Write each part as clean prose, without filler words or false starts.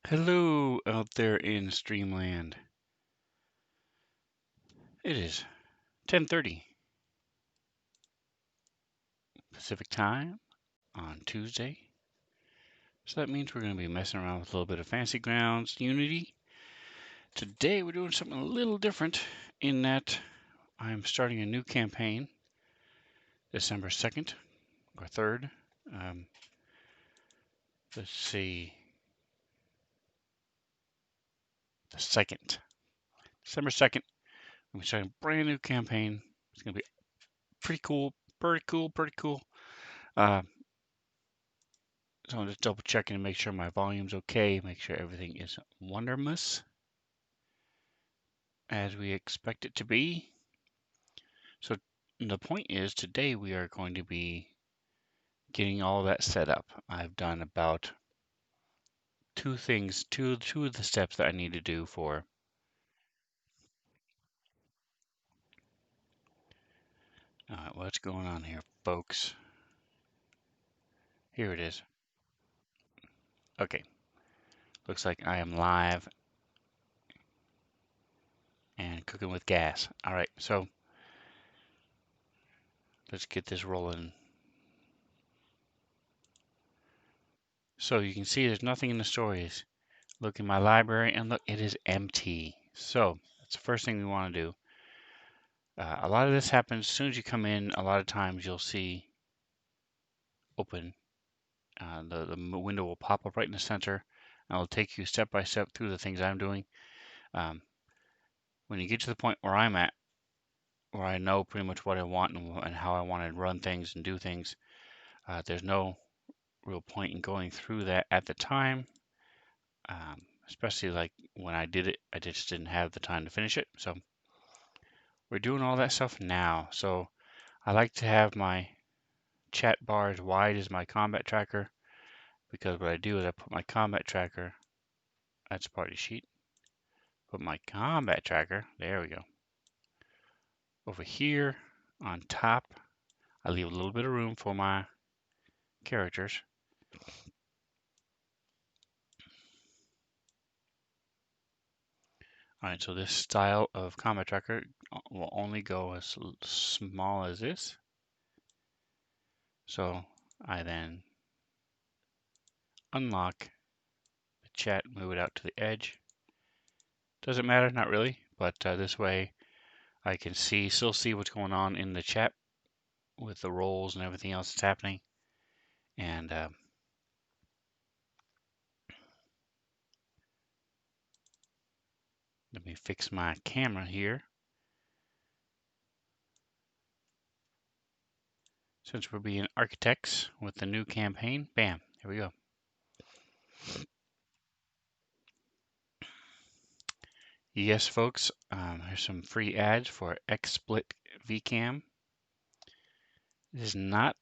Hello out there in Streamland. It is 10:30 Pacific Time on Tuesday. So that means we're going to be messing around with a little bit of Fantasy Grounds Unity. Today we're doing something a little different in that I'm starting a new campaign December 2nd or 3rd. Um, let's see, the 2nd. December 2nd, I'm starting a brand new campaign. It's going to be pretty cool, pretty cool, pretty cool. Uh, So I'm just double checking to make sure my volume's okay, make sure everything is wondermus as we expect it to be. So the point is today we are going to be getting all that set up. I've done about two things, two of the steps that I need to do for. All right, what's going on here, folks? Here it is. Okay, looks like I am live and cooking with gas. All right, so let's get this rolling. So you can see there's nothing in the stories. Look in my library and look, it is empty. So that's the first thing we want to do. A lot of this happens as soon as you come in. A lot of times you'll see open. The window will pop up right in the center. And it'll take you step by step through the things I'm doing. Um, when you get to the point where I'm at, where I know pretty much what I want and how I want to run things and do things, there's no real point in going through that at the time. Especially like when I did it, I just didn't have the time to finish it. So we're doing all that stuff now. So I like to have my chat bar as wide as my combat tracker because what I do is I put my combat tracker, that's party sheet, put my combat tracker, there we go, over here on top. I leave a little bit of room for my characters. Alright, so this style of combat tracker will only go as small as this. So I then unlock the chat, move it out to the edge. Doesn't matter, not really, but this way I can still see what's going on in the chat with the roles and everything else that's happening. And let me fix my camera here. Since we're being architects with the new campaign, bam, here we go. Yes, folks, here's some free ads for XSplit VCam. This is not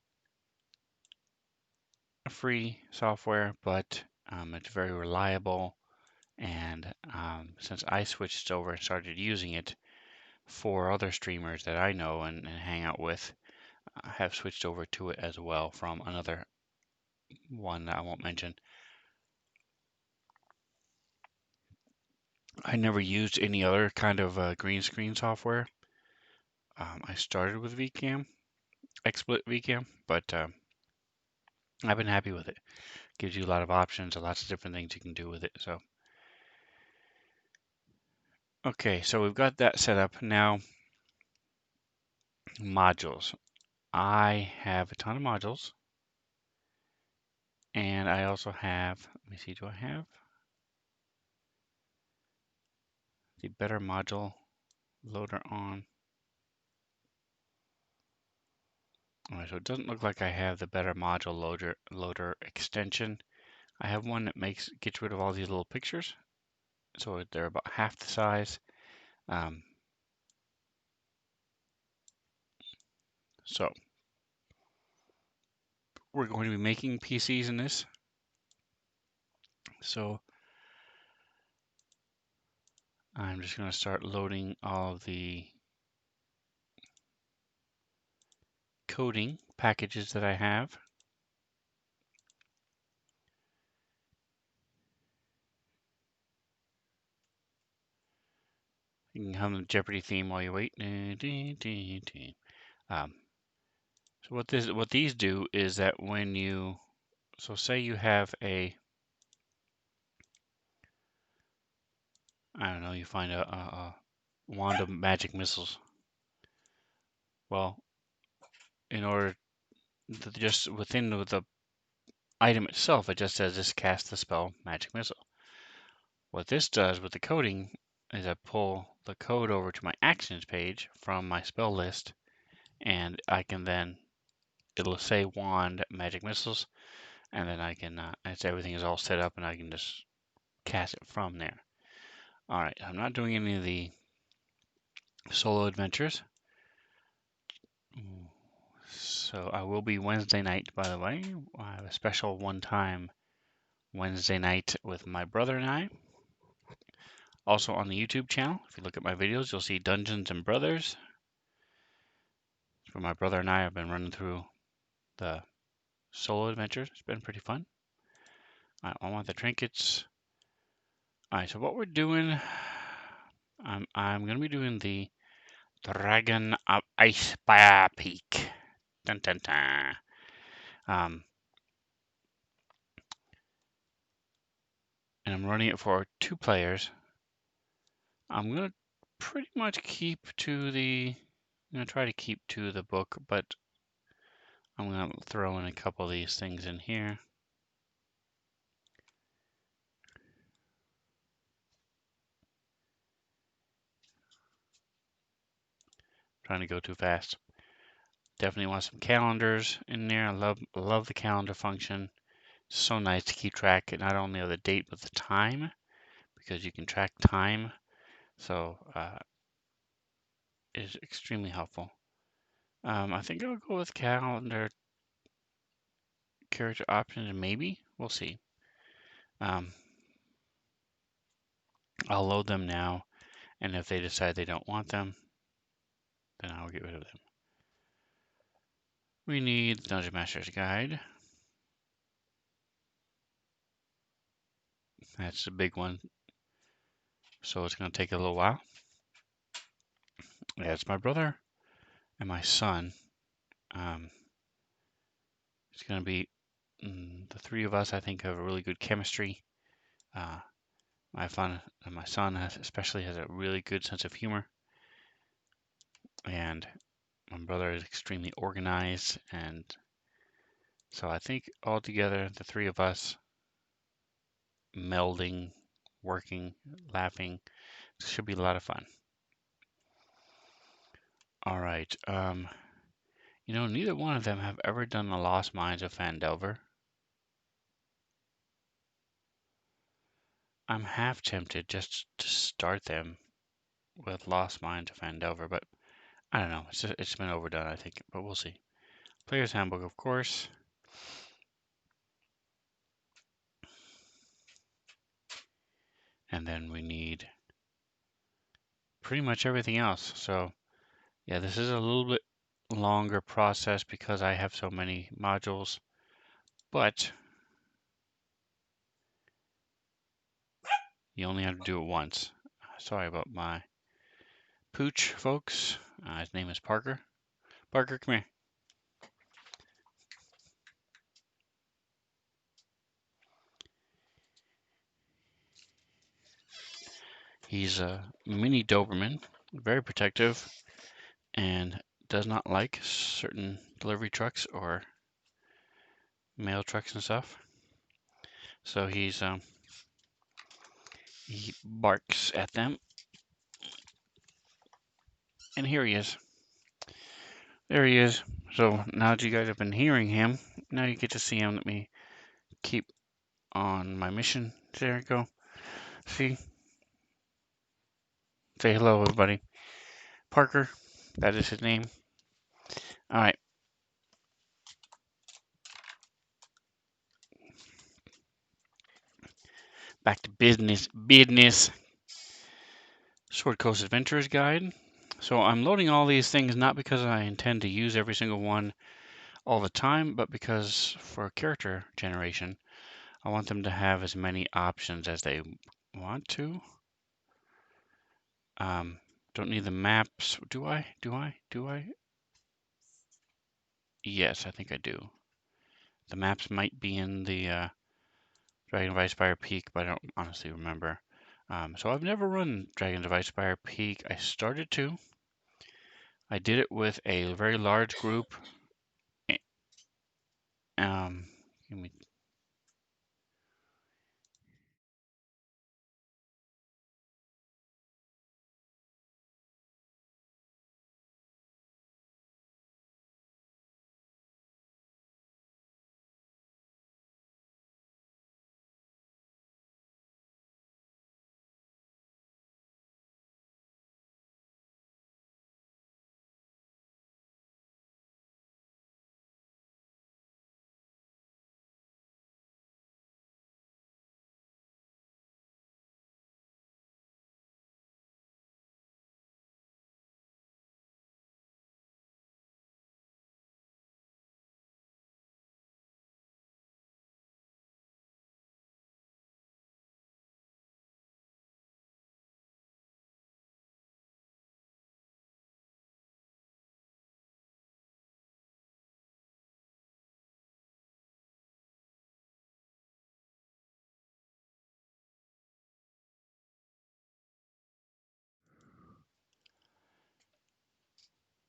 a free software, but it's very reliable. And since I switched over and started using it, four other streamers that I know and hang out with have switched over to it as well from another one that I won't mention. I never used any other kind of green screen software. I started with VCam, XSplit VCam, but I've been happy with it. Gives you a lot of options, lots of different things you can do with it. So, okay, so we've got that set up. Now, modules. I have a ton of modules, and I also have, let me see, do I have the better module loader on? All right, so it doesn't look like I have the better module loader extension. I have one that gets rid of all these little pictures, so they're about half the size. So we're going to be making PCs in this. So I'm just going to start loading all of the coding packages that I have. You can hum the Jeopardy theme while you wait. So what these do is that when you, so say you have a, I don't know, you find a wand of magic missiles. Well, in order to just within the item itself, it just says this cast the spell magic missile. What this does with the coding is I pull the code over to my actions page from my spell list, and I can then, it'll say wand magic missiles, and then I can, as everything is all set up, and I can just cast it from there. All right, I'm not doing any of the solo adventures. So I will be Wednesday night, by the way. I have a special one-time Wednesday night with my brother and I. Also on the YouTube channel, if you look at my videos, you'll see Dungeons and Brothers. So my brother and I have been running through the solo adventures. It's been pretty fun. All right, I want the trinkets. All right, so what we're doing, I'm going to be doing the Dragon of Icespire Peak. Dun, dun, dun. And I'm running it for 2 players. I'm going to pretty much keep to the, I'm going to try to keep to the book, but I'm going to throw in a couple of these things in here. Trying to go too fast. Definitely want some calendars in there. I love the calendar function. It's so nice to keep track not only of the date but the time, because you can track time. So it's extremely helpful. I think I'll go with calendar character options, maybe. We'll see. I'll load them now, and if they decide they don't want them, then I'll get rid of them. We need the Dungeon Master's Guide. That's a big one, so it's going to take a little while. Yeah, it's my brother and my son. It's going to be the 3 of us. I think have a really good chemistry. My son especially has a really good sense of humor, and my brother is extremely organized, and so I think altogether the 3 of us melding, working, laughing, should be a lot of fun. All right. You know, neither one of them have ever done the Lost Mines of Phandelver. I'm half tempted just to start them with Lost Mines of Phandelver, but I don't know. It's been overdone, I think, but we'll see. Player's Handbook, of course. And then we need pretty much everything else. So yeah, this is a little bit longer process because I have so many modules, but you only have to do it once. Sorry about my pooch, folks. His name is Parker. Parker, come here. He's a mini Doberman, very protective, and does not like certain delivery trucks or mail trucks and stuff. So he barks at them. And here he is. There he is. So now that you guys have been hearing him, now you get to see him. Let me keep on my mission. There we go. See? Say hello, everybody. Parker, that is his name. All right. Back to business. Sword Coast Adventurers Guide. So I'm loading all these things not because I intend to use every single one all the time, but because for character generation, I want them to have as many options as they want to. Don't need the maps. Do I? Do I? Do I? Yes, I think I do. The maps might be in the Dragon of Icespire Peak, but I don't honestly remember. So I've never run Dragon of Icespire Peak. I started to. I did it with a very large group. eh, Give me.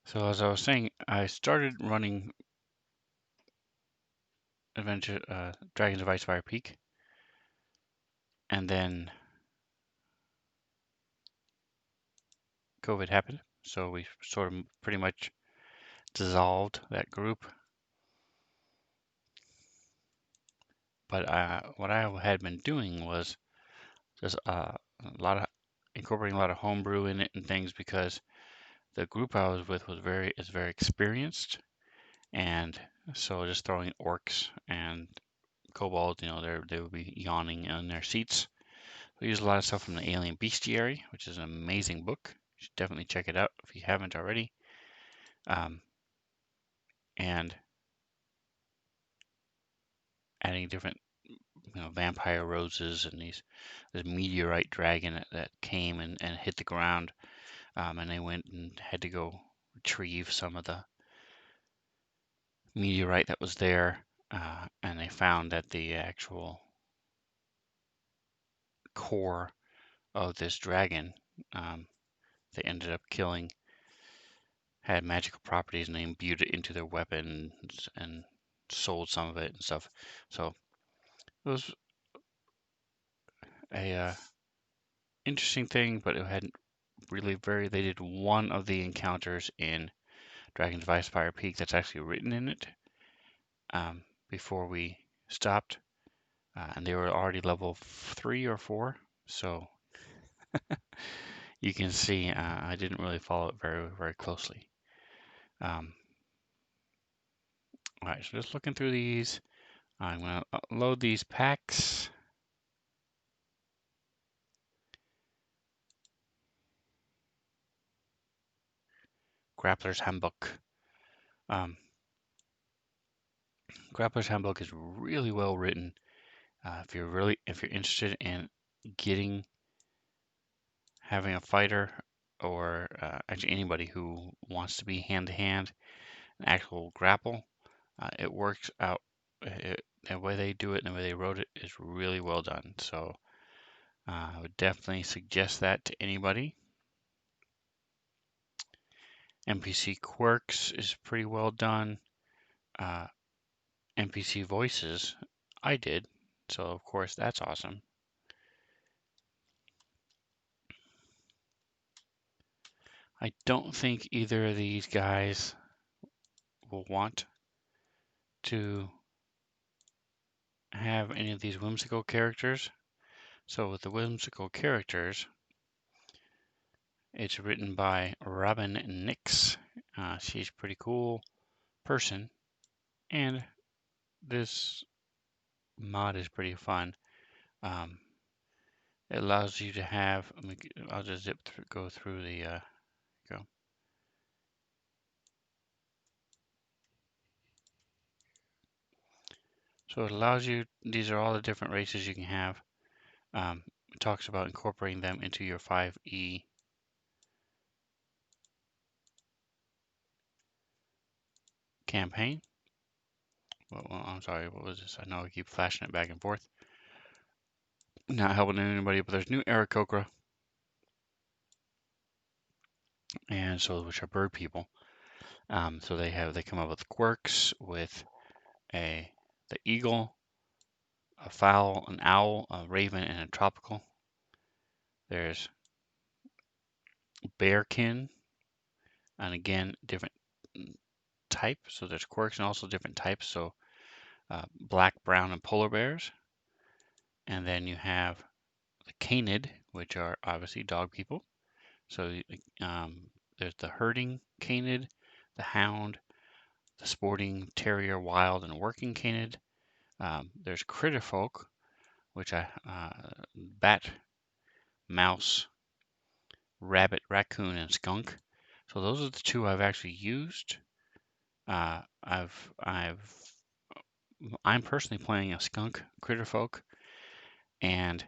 So as I was saying, I started running Dragons of Icespire Peak, and then COVID happened. So we sort of pretty much dissolved that group. But what I had been doing was just a lot of incorporating a lot of homebrew in it and things because the group I was with was very experienced, and so just throwing orcs and kobolds, they would be yawning in their seats. We use a lot of stuff from the Alien Bestiary, which is an amazing book. You should definitely check it out if you haven't already. Um, and adding different, vampire roses and this meteorite dragon that came and hit the ground, and they went and had to go retrieve some of the meteorite that was there, and they found that the actual core of this dragon, um, they ended up killing, had magical properties, and they imbued it into their weapons and sold some of it and stuff. So it was a interesting thing, but it hadn't really very. They did one of the encounters in Dragon's Icespire Peak that's actually written in it, before we stopped, and they were already level 3 or 4. So you can see I didn't really follow it very closely. All right, so just looking through these, I'm going to load these packs. Grappler's Handbook. Um, Grappler's Handbook is really well written. If you're interested in getting having a fighter, or actually anybody who wants to be hand to hand, an actual grapple, it works out. The way they do it and the way they wrote it is really well done. So I would definitely suggest that to anybody. NPC quirks is pretty well done. Uh, NPC voices, I did, so of course that's awesome. I don't think either of these guys will want to have any of these whimsical characters. So with the whimsical characters, it's written by Robin Nix. She's a pretty cool person, and this mod is pretty fun. Um, it allows you to have. I'll just go through the go. So it allows you. These are all the different races you can have. It talks about incorporating them into your 5e campaign. Well, I'm sorry, what was this? I know I keep flashing it back and forth. Not helping anybody, but there's new Aarakocra, and so which are bird people. So they come up with quirks with the eagle, a fowl, an owl, a raven, and a tropical. There's bearkin, and again different type. So there's quirks and also different types. So black, brown, and polar bears. And then you have the canid, which are obviously dog people. So there's the herding canid, the hound, the sporting terrier, wild, and working canid. There's critter folk, which bat, mouse, rabbit, raccoon, and skunk. So those are the two I've actually used. I'm personally playing a skunk critter folk, and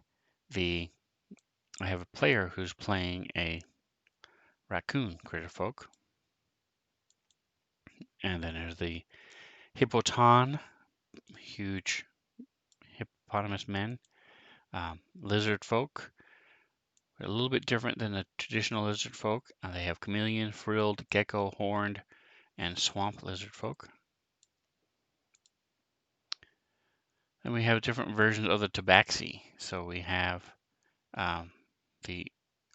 I have a player who's playing a raccoon critter folk. And then there's the hippoton, huge hippopotamus men, lizard folk, a little bit different than the traditional lizard folk. They have chameleon, frilled, gecko, horned, and swamp lizard folk. And we have different versions of the tabaxi. So we have the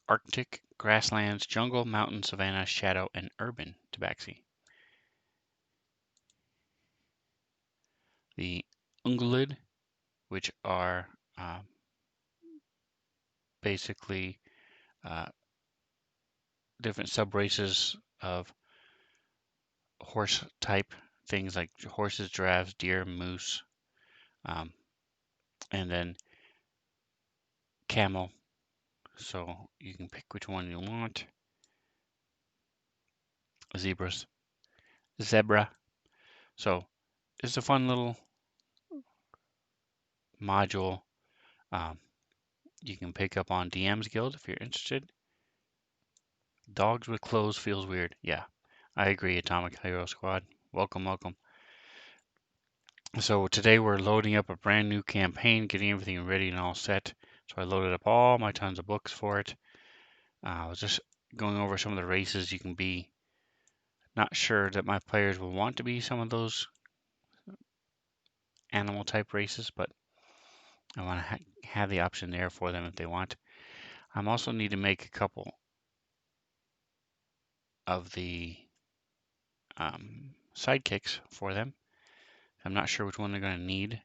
Arctic, grasslands, jungle, mountain, savanna, shadow, and urban tabaxi. The ungulid, which are basically different subraces of horse type, things like horses, giraffes, deer, moose, and then camel. So you can pick which one you want. Zebras, zebra. So it's a fun little module you can pick up on DM's Guild if you're interested. Dogs with clothes feels weird. Yeah, I agree, Atomic Hero Squad. Welcome, welcome. So today we're loading up a brand new campaign, getting everything ready and all set. So I loaded up all my tons of books for it. I was just going over some of the races you can be. Not sure that my players will want to be some of those animal type races, but I want to have the option there for them if they want. I also need to make a couple of the sidekicks for them. I'm not sure which one they're going to need.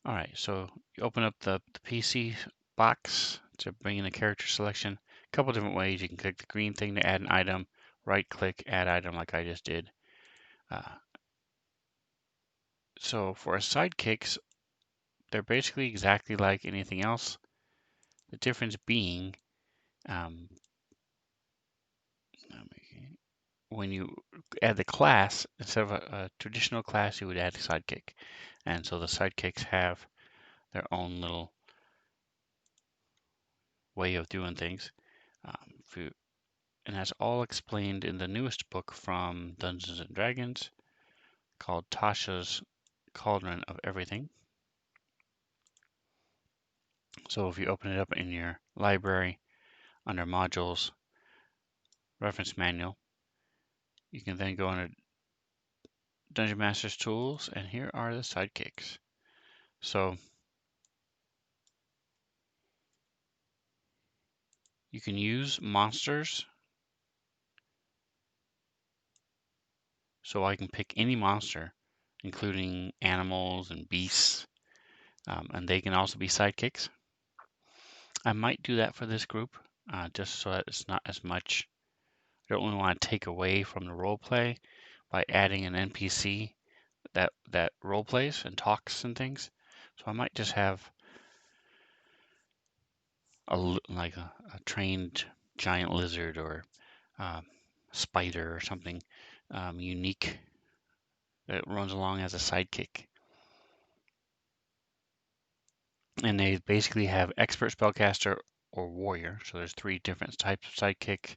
All right, so you open up the PC box to bring in the character selection. A couple different ways. You can click the green thing to add an item, right click, add item like I just did. So for sidekicks, they're basically exactly like anything else. The difference being when you add the class, instead of a traditional class, you would add a sidekick. And so the sidekicks have their own little way of doing things. And that's all explained in the newest book from Dungeons and Dragons called Tasha's Cauldron of Everything. So if you open it up in your library under modules, reference manual, you can then go under Dungeon Master's Tools, and here are the sidekicks. So you can use monsters. So I can pick any monster, including animals and beasts, and they can also be sidekicks. I might do that for this group, just so that it's not as much. I don't really want to take away from the role play by adding an NPC that role plays and talks and things. So I might just have like a trained giant lizard or spider or something unique that runs along as a sidekick. And they basically have expert spellcaster or warrior. So there's 3 different types of sidekick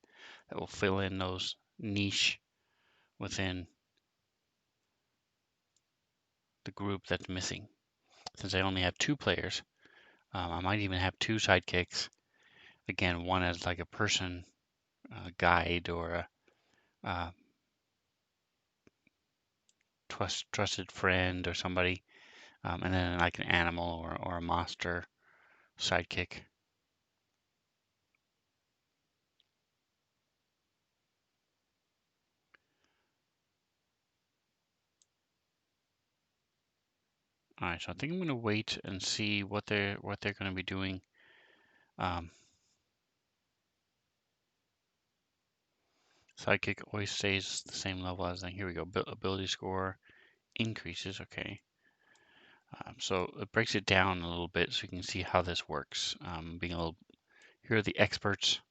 that will fill in those niche within the group that's missing. Since I only have 2 players, I might even have 2 sidekicks. Again, one as like a person guide or a uh, trusted friend or somebody, and then like an animal or a monster sidekick. All right, so I think I'm going to wait and see what they're going to be doing. Sidekick always stays the same level as then. Here we go. Ability score increases. Okay. So it breaks it down a little bit so you can see how this works. Here are the experts.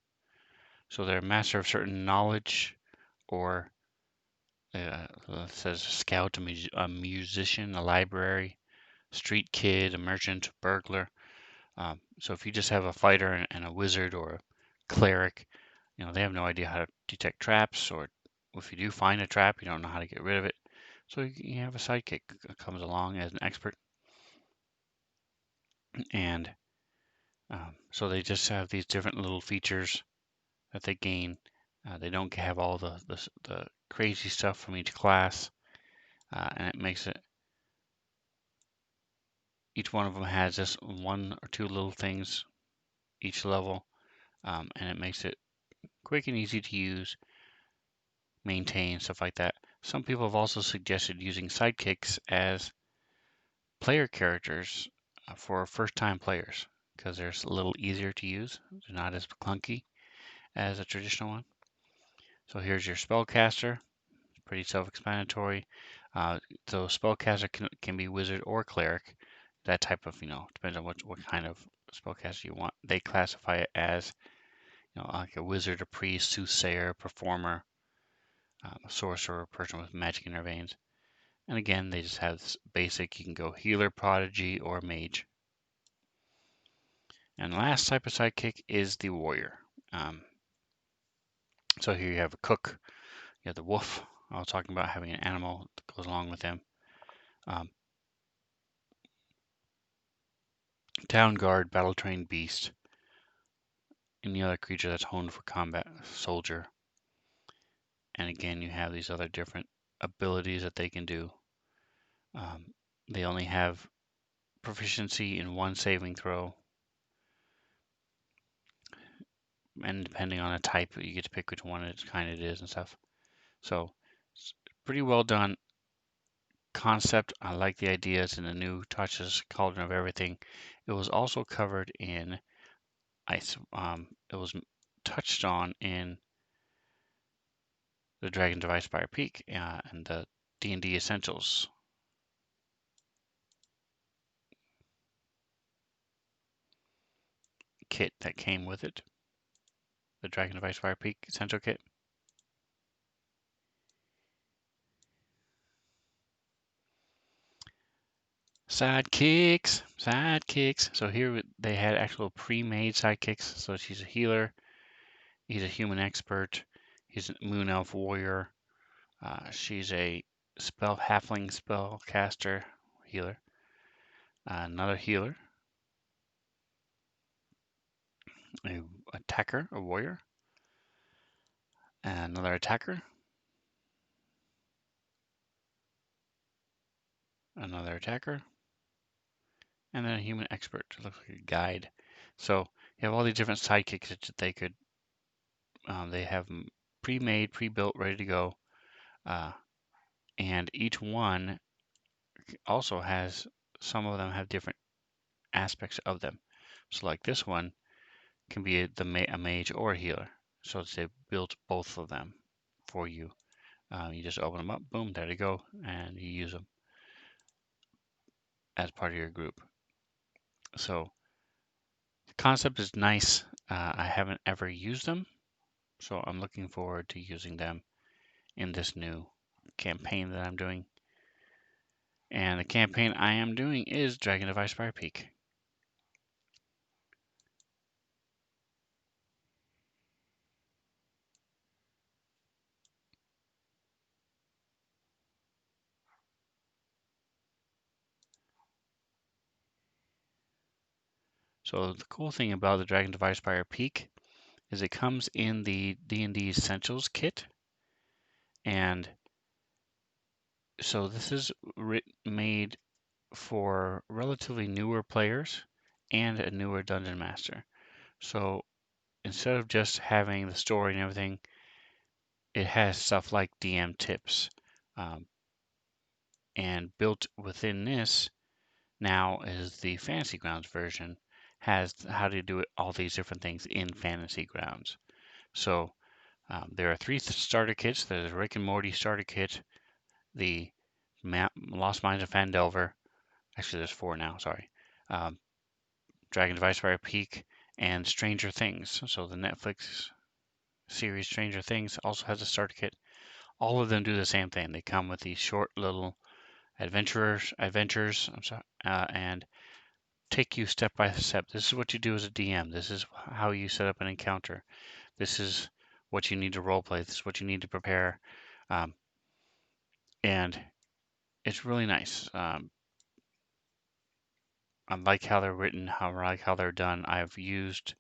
So they're a master of certain knowledge, or it says scout, a musician, a library, street kid, a merchant, burglar. So if you just have a fighter and a wizard or a cleric, they have no idea how to detect traps, or if you do find a trap, you don't know how to get rid of it. So you have a sidekick that comes along as an expert, and so they just have these different little features that they gain. They don't have all the crazy stuff from each class, and it makes it each one of them has just 1 or 2 little things each level, and it makes it quick and easy to use, maintain, stuff like that. Some people have also suggested using sidekicks as player characters for first-time players because they're a little easier to use. They're not as clunky as a traditional one. So here's your spellcaster. Pretty self-explanatory. So spellcaster can be wizard or cleric. That type of, depends on what kind of spellcaster you want. They classify it as, like a wizard, a priest, soothsayer, performer, a sorcerer, a person with magic in their veins. And again, they just have this basic. You can go healer, prodigy, or mage. And the last type of sidekick is the warrior. So here you have a cook, you have the wolf. I was talking about having an animal that goes along with them. Um, Town guard, battle trained beast, any other creature that's honed for combat, soldier. And again, you have these other different abilities that they can do. They only have proficiency in 1 saving throw, and depending on a type, you get to pick which one it is and stuff. So it's pretty well done concept. I like the ideas and the new touches, Cauldron of Everything. It was also covered in it was touched on in the Dragon Device Fire Peak and the D&D Essentials kit that came with it. The Dragon Device Fire Peak Essential Kit. Sidekicks, sidekicks. So here they had actual pre-made sidekicks. So she's a healer, he's a human expert, he's a moon elf warrior, she's a halfling spellcaster healer, another healer, a attacker, a warrior, another attacker, another attacker, and then a human expert. It looks like a guide. So you have all these different sidekicks that they could. They have them pre-made, pre-built, ready to go, and each one also has. Some of them have different aspects of them. So like this one can be a mage or a healer. So they built both of them for you. You just open them up, boom, there they go, and you use them as part of your group. So the concept is nice. I haven't ever used them, so I'm looking forward to using them in this new campaign that I'm doing. And the campaign I am doing is Dragon Device Fire Peak. So the cool thing about the Dragon Device Spire Peak is it comes in the D&D Essentials kit, and so this is made for relatively newer players and a newer dungeon master. So instead of just having the story and everything, it has stuff like DM tips. Um, and built within this now is the Fantasy Grounds version, has how to do it, all these different things in Fantasy Grounds. So there are three starter kits. There's Rick and Morty starter kit, the Lost Mines of Phandelver. Actually, there's four now. Sorry. Um, Dragon Device Fire Peak and Stranger Things. So the Netflix series Stranger Things also has a starter kit. All of them do the same thing. They come with these short little adventures. I'm sorry, and take you step by step. This is what you do as a DM. This is how you set up an encounter. This is what you need to role play. This is what you need to prepare. Um, and it's really nice. I like how they're written, I like how they're done. I've used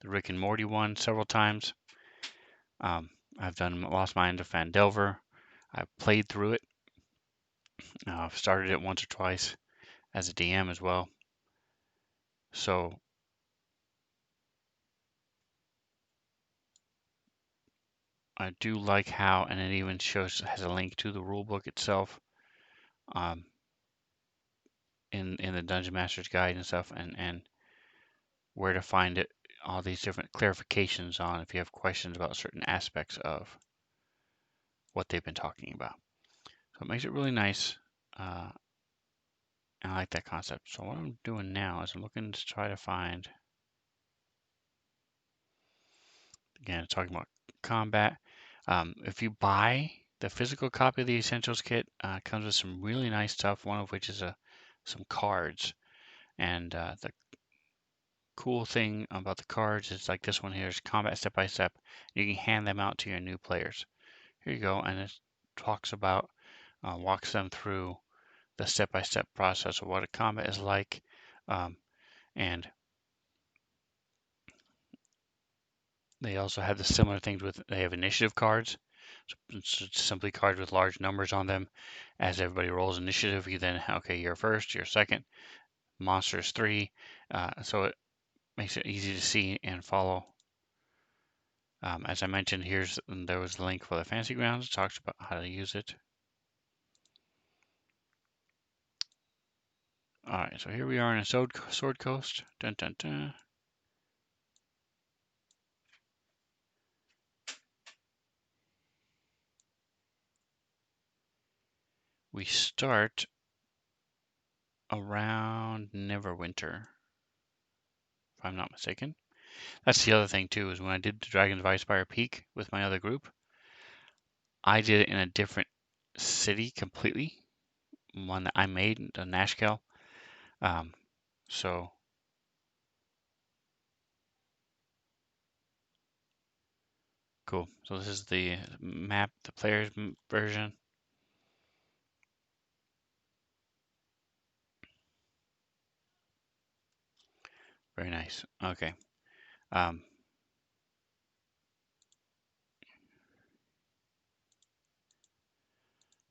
the Rick and Morty one several times. Um, I've done Lost Mines of Phandelver. I've played through it. I've started it once or twice as a DM as well. So I do like how, and it even has a link to the rule book itself. Um, in the Dungeon Master's Guide and stuff, and where to find it, all these different clarifications on if you have questions about certain aspects of what they've been talking about. So it makes it really nice. Uh, and I like that concept. So what I'm doing now is I'm looking to try to find, again, talking about combat. If you buy the physical copy of the Essentials kit, it comes with some really nice stuff, one of which is some cards. And the cool thing about the cards is like this one here is combat step by step. You can hand them out to your new players. Here you go, and it talks about, walks them through the step by step process of what a combat is like. And they also have the similar things with, they have initiative cards. So it's simply cards with large numbers on them. As everybody rolls initiative, you then, okay, you're first, you're second, monsters three. So it makes it easy to see and follow. As I mentioned, there was a link for the Fantasy Grounds. It talks about how to use it. All right, so here we are in a Sword Coast. Dun, dun, dun. We start around Neverwinter, if I'm not mistaken. That's the other thing too, is when I did the Dragon Device Spire Peak with my other group, I did it in a different city completely, one that I made, the Nashkel. Um, so cool. So this is the map, the player's version. Very nice. Okay. Um,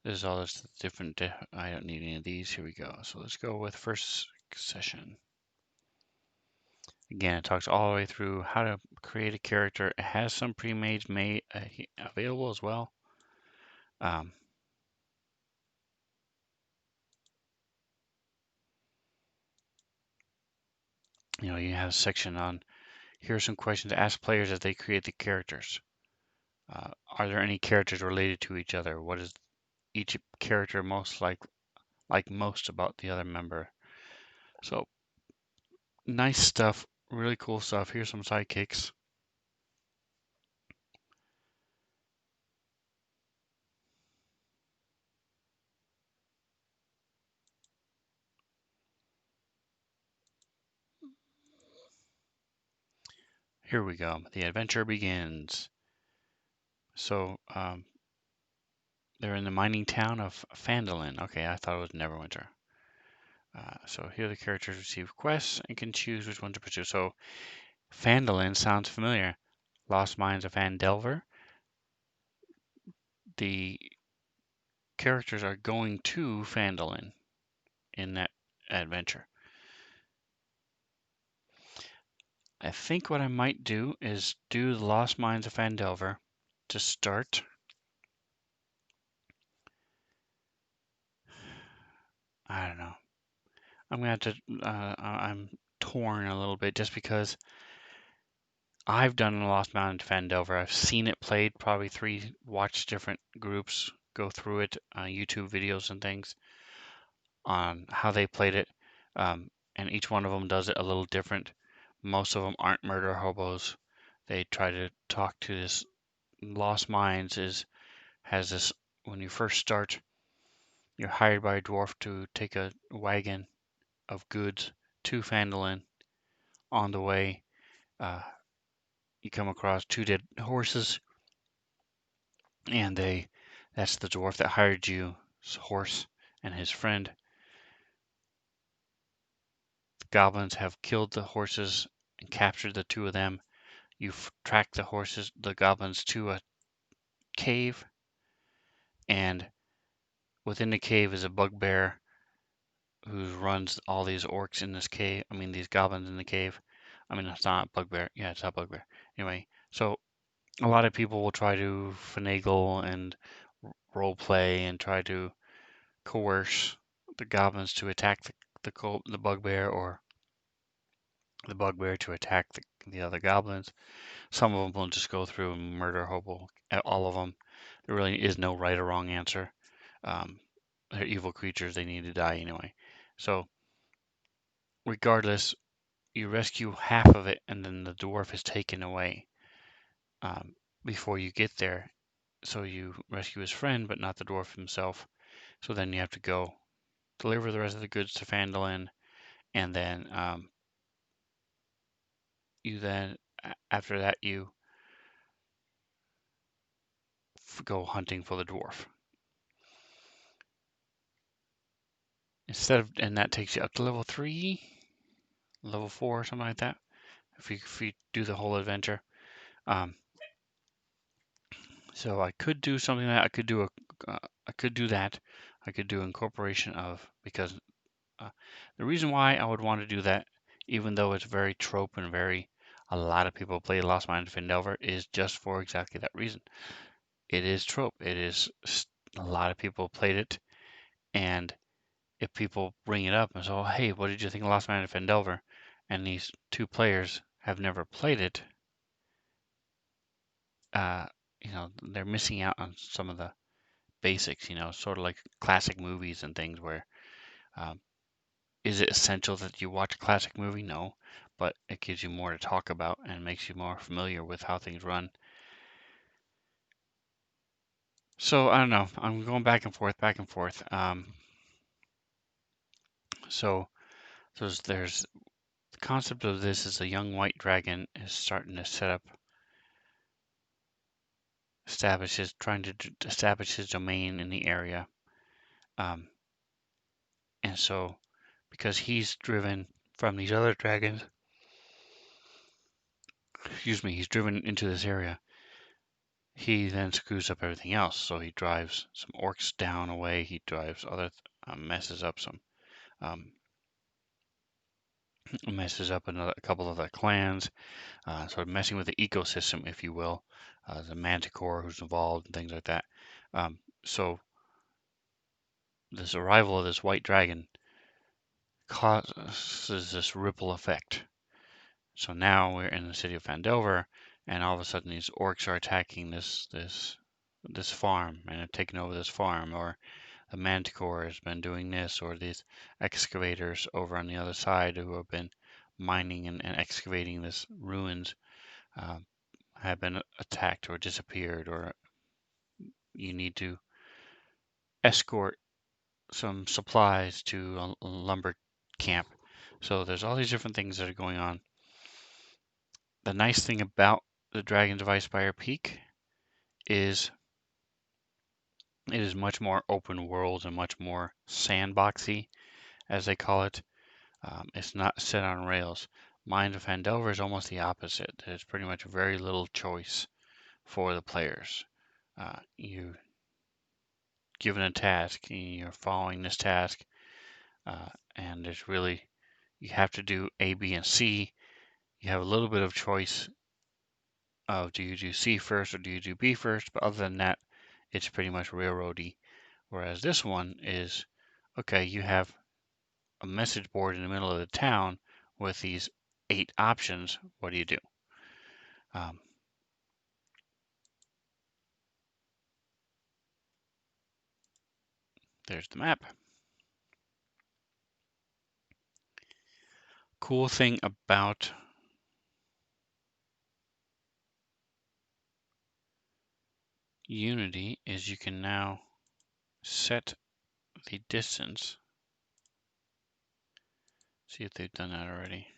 this is all this different. I don't need any of these. Here we go. So let's go with first session. Again, it talks all the way through how to create a character. It has some pre-made available as well. Um, you have a section on, here are some questions to ask players as they create the characters. Are there any characters related to each other? What is each character most like most about the other member? So nice stuff, really cool stuff. Here's some sidekicks. Here we go. The adventure begins. So they're in the mining town of Phandalin. Okay, I thought it was Neverwinter. So here the characters receive quests and can choose which one to pursue. So Phandalin sounds familiar. Lost Mines of Phandelver. The characters are going to Phandalin in that adventure. I think what I might do is do the Lost Mines of Phandelver to start. I don't know. I'm gonna have to. I'm torn a little bit just because I've done the Lost Mines of Phandelver. I've seen it played, probably watched different groups go through it, YouTube videos and things on how they played it, and each one of them does it a little different. Most of them aren't murder hobos. They try to talk to this Lost Mines has this when you first start, you're hired by a dwarf to take a wagon of goods to Phandalin. On the way, uh, you come across two dead horses, and that's the dwarf that hired you, horse and his friend. The goblins have killed the horses and captured the two of them. You've tracked the goblins to a cave, and within the cave is a bugbear who runs all these orcs in this cave. I mean, these goblins in the cave. I mean, it's not bugbear. Yeah, it's not bugbear. Anyway, so a lot of people will try to finagle and role play and try to coerce the goblins to attack the bugbear, or the bugbear to attack the other goblins. Some of them will just go through and murder hobo all of them. There really is no right or wrong answer. Um, they're evil creatures. They need to die anyway. So regardless, you rescue half of it, and then the dwarf is taken away um, before you get there. So you rescue his friend, but not the dwarf himself. So then you have to go deliver the rest of the goods to Phandalin, and then after that you go hunting for the dwarf. And that takes you up to level 3, level 4, something like that. If you do the whole adventure. Um, so I could do something that I could do that. I could do incorporation of, because the reason why I would want to do that, even though it's very trope and a lot of people play Lost Mines of Phandelver, is just for exactly that reason. It is trope. A lot of people played it, and if people bring it up and say, "Oh, hey, what did you think of Lost Mines of Phandelver?" and these two players have never played it, uh, they're missing out on some of the basics. Sort of like classic movies and things where um, is it essential that you watch a classic movie? No, but it gives you more to talk about and makes you more familiar with how things run. So I don't know. I'm going back and forth, back and forth. So there's the concept of this is a young white dragon is starting to trying to establish his domain in the area. Um, and so because he's driven from these other dragons, he's driven into this area. He then screws up everything else. So he drives some orcs down away. He drives messes up a couple of the clans. Sort of messing with the ecosystem, if you will. The Manticore who's involved and things like that. So this arrival of this white dragon causes this ripple effect. So now we're in the city of Phandelver, and all of a sudden these orcs are attacking this farm and have taken over this farm, or the Manticore has been doing this, or these excavators over on the other side who have been mining and excavating this ruins have been attacked or disappeared, or you need to escort some supplies to a lumber camp. So there's all these different things that are going on. The nice thing about the Dragons of Icespire Peak is it is much more open world and much more sandboxy as they call it. It's not set on rails. Mines of Phandelver is almost the opposite. There's pretty much very little choice for the players. You're given a task, and you're following this task, and there's really, you have to do A, B, and C. You have a little bit of choice of do you do C first or do you do B first, but other than that, it's pretty much railroady. Whereas this one is, okay, you have a message board in the middle of the town with these 8 options. What do you do? There's the map. Cool thing about Unity is you can now set the distance. See if they've done that already.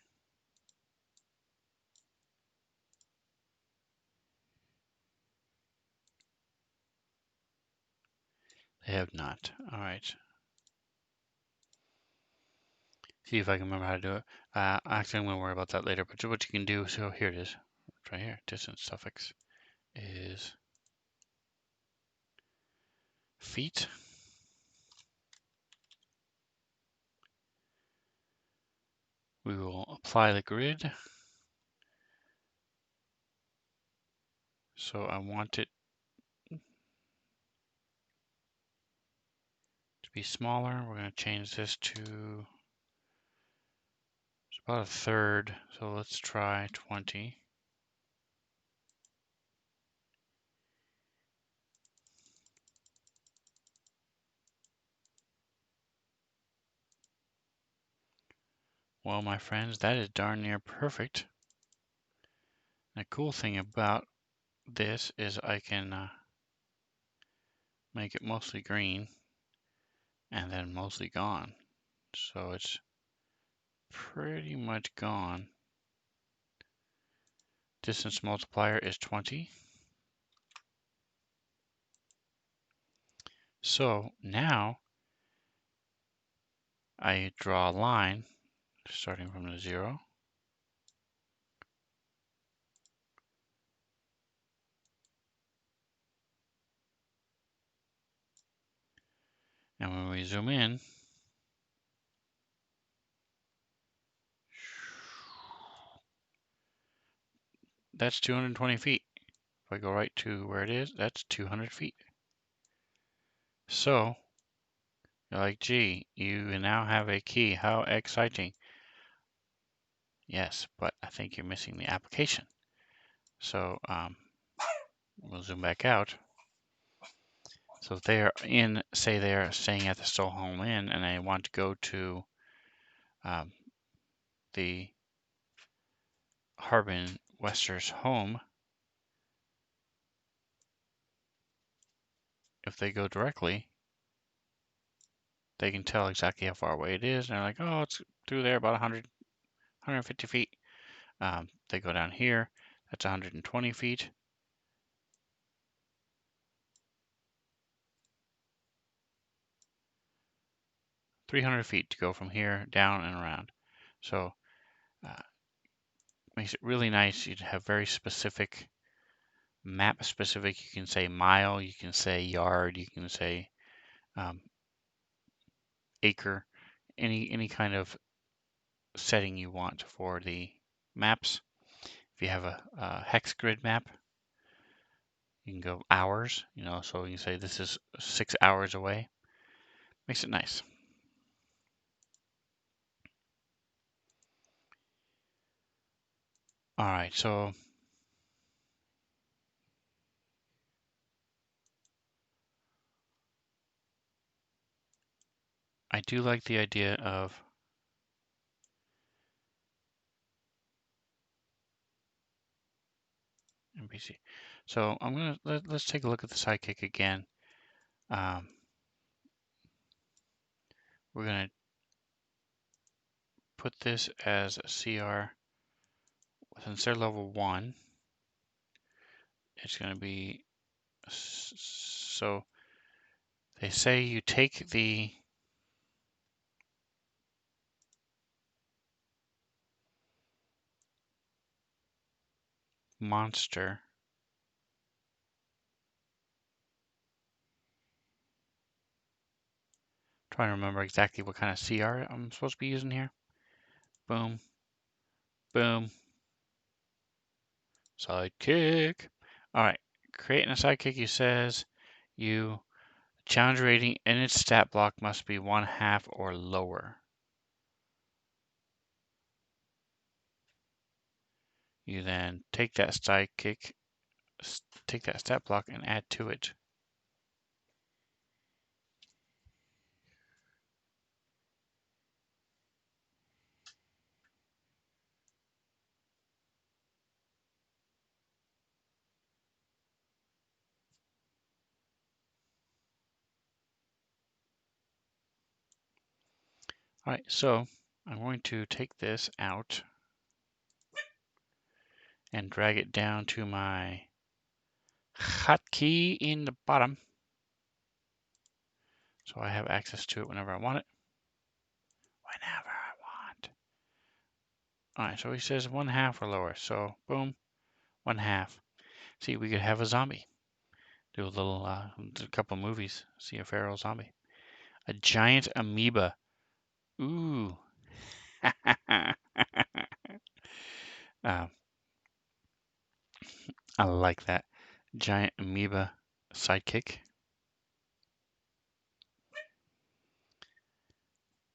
They have not. All right. See if I can remember how to do it. Actually, I'm going to worry about that later. But what you can do, so here it is. It's right here. Distance suffix is feet. We will apply the grid. So I want it to be smaller. We're going to change this to it's about a third. So let's try 20. Well, my friends, that is darn near perfect. The cool thing about this is I can make it mostly green and then mostly gone. So it's pretty much gone. Distance multiplier is 20. So now I draw a line starting from the 0. And when we zoom in, that's 220 feet. If I go right to where it is, that's 200 feet. So you're like, gee, you now have a key. How exciting. Yes, but I think you're missing the application. So we'll zoom back out. So if they are in, say they're staying at the Stockholm Inn and they want to go to the Harbin Wester's home, if they go directly, they can tell exactly how far away it is. And they're like, oh, it's through there about 100, 150 feet. They go down here, that's 120 feet. $300 feet to go from here down and around. So makes it really nice. You'd have very specific, map specific. You can say mile, you can say yard, you can say acre, any kind of setting you want for the maps. If you have a hex grid map, you can go hours, so you can say this is 6 hours away. Makes it nice. All right, so I do like the idea of NPC. So I'm gonna let's take a look at the sidekick again. We're gonna put this as a CR. Since they're level 1, it's gonna be so they say you take the monster. Trying to remember exactly what kind of CR I'm supposed to be using here. Boom. Boom. Sidekick. All right. Creating a sidekick, you says you challenge rating in its stat block must be 1/2 or lower. You then take that sidekick, take that stat block and add to it. All right, so I'm going to take this out and drag it down to my hotkey in the bottom. So I have access to it whenever I want it. Whenever I want. All right, so he says 1/2 or lower. So boom, 1/2. See, we could have a zombie. Do a little, a couple movies. See a feral zombie. A giant amoeba. Ooh. uh, I like that. Giant amoeba sidekick.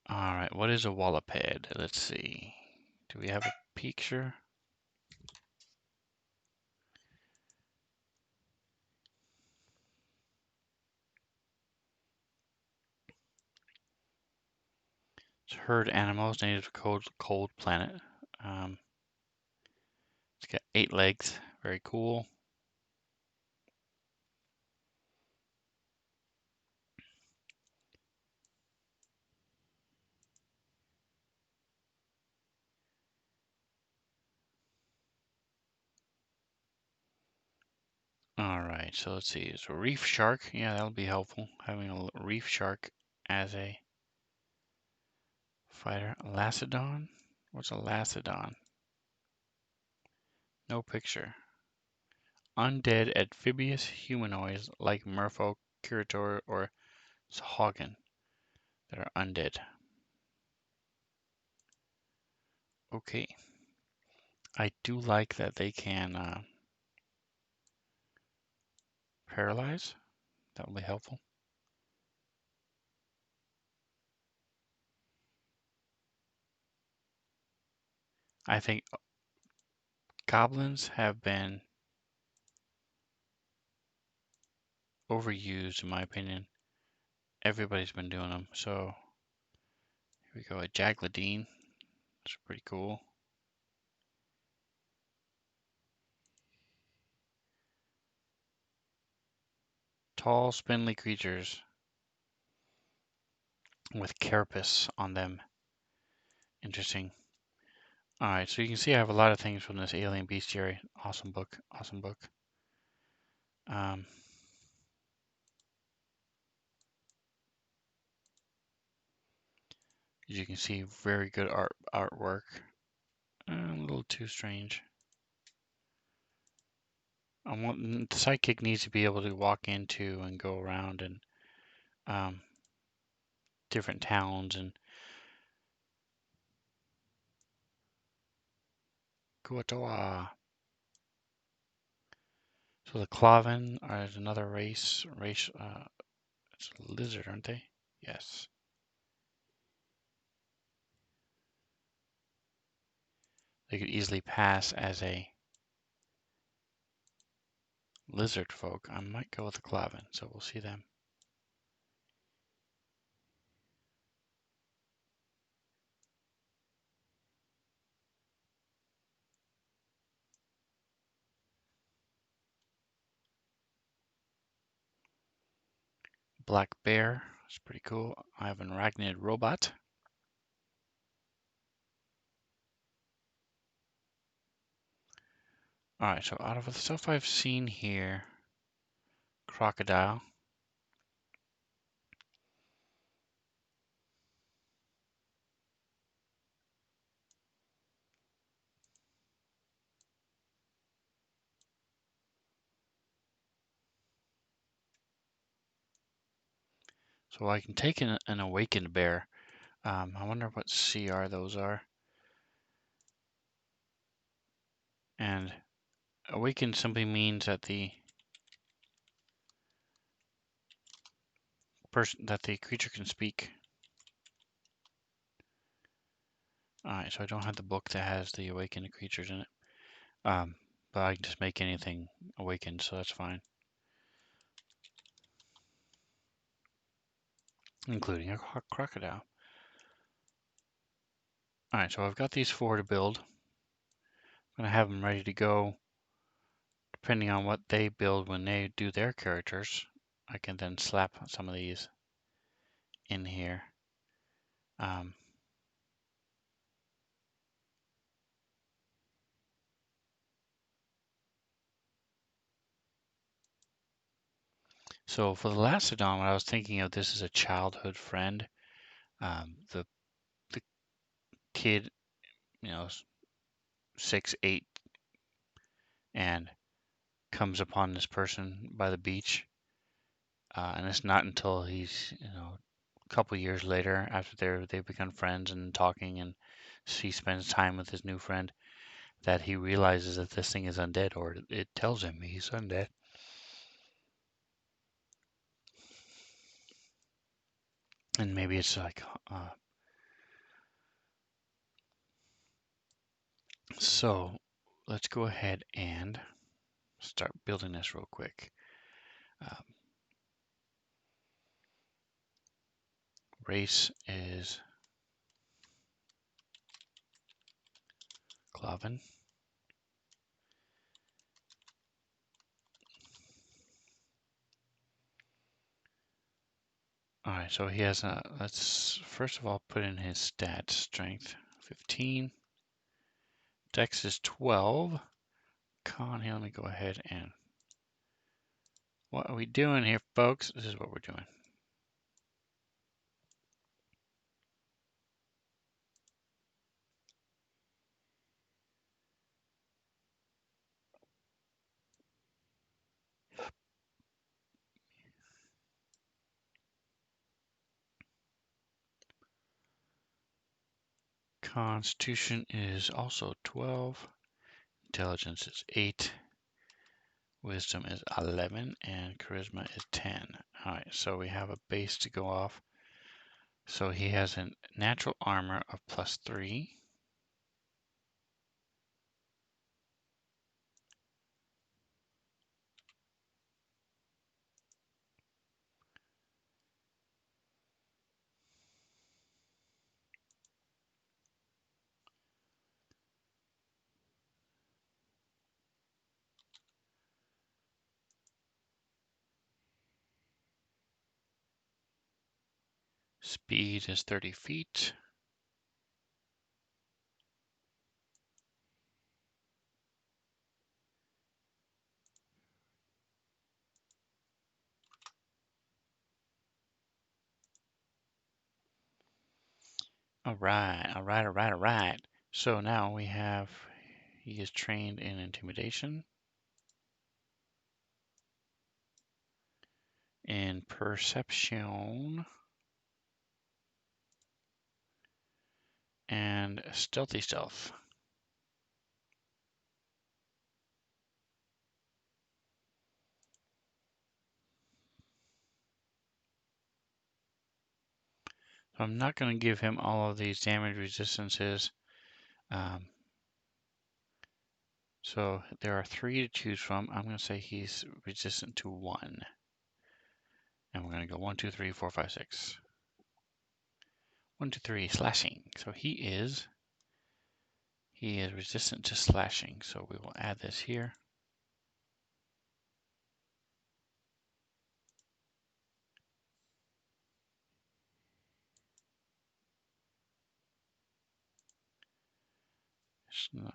All right, what is a walloped? Let's see. Do we have a picture? It's herd animals native to cold planet. It's got 8 legs. Very cool. All right, so let's see. It's a reef shark. Yeah, that'll be helpful. Having a reef shark as a fighter. Lacedon? What's a Lacedon? No picture. Undead amphibious humanoids like Merfolk, Curator, or Sahagin that are undead. Okay. I do like that they can paralyze. That will be helpful. I think goblins have been overused, in my opinion. Everybody's been doing them. So here we go. A Jagladine. That's pretty cool. Tall, spindly creatures with carapace on them. Interesting. All right, so you can see I have a lot of things from this Alien Bestiary. Awesome book. Awesome book. As you can see, very good artwork. A little too strange. The sidekick needs to be able to walk into and go around and different towns and Kuatoa. So the Klavan is another race. It's a lizard, aren't they? Yes. They could easily pass as a lizard folk. I might go with the Klavan, so we'll see them. Black bear. It's pretty cool. I have an arachnid robot. All right, so out of the stuff I've seen here, crocodile. So I can take an awakened bear. I wonder what CR those are. And awakened simply means that the creature can speak. Alright, so I don't have the book that has the awakened creatures in it. But I can just make anything awakened, so that's fine. Including a crocodile. Alright, so I've got these 4 to build. I'm going to have them ready to go. Depending on what they build when they do their characters, I can then slap some of these in here. So for the Lastodon, what I was thinking of this as a childhood friend. The kid, 6, 8, and comes upon this person by the beach. And it's not until he's, a couple years later, after they've become friends and talking, and he spends time with his new friend, that he realizes that this thing is undead, or it tells him he's undead. And maybe it's like, so let's go ahead and start building this real quick. Race is Cloven. Alright, so he has let's first of all put in his stats. Strength 15. Dex is 12. Con here, let me go ahead and... What are we doing here, folks? This is what we're doing. Constitution is also 12. Intelligence is 8. Wisdom is 11. And Charisma is 10. Alright, so we have a base to go off. So he has a natural armor of +3. Speed is 30 feet. Alright. So now we have, he is trained in intimidation, in perception, and stealthy stealth. So I'm not going to give him all of these damage resistances. So there are 3 to choose from. I'm going to say he's resistant to 1. And we're going to go 1, 2, 3, 4, 5, 6. 1, 2, 3, slashing. So he is resistant to slashing. So we will add this here.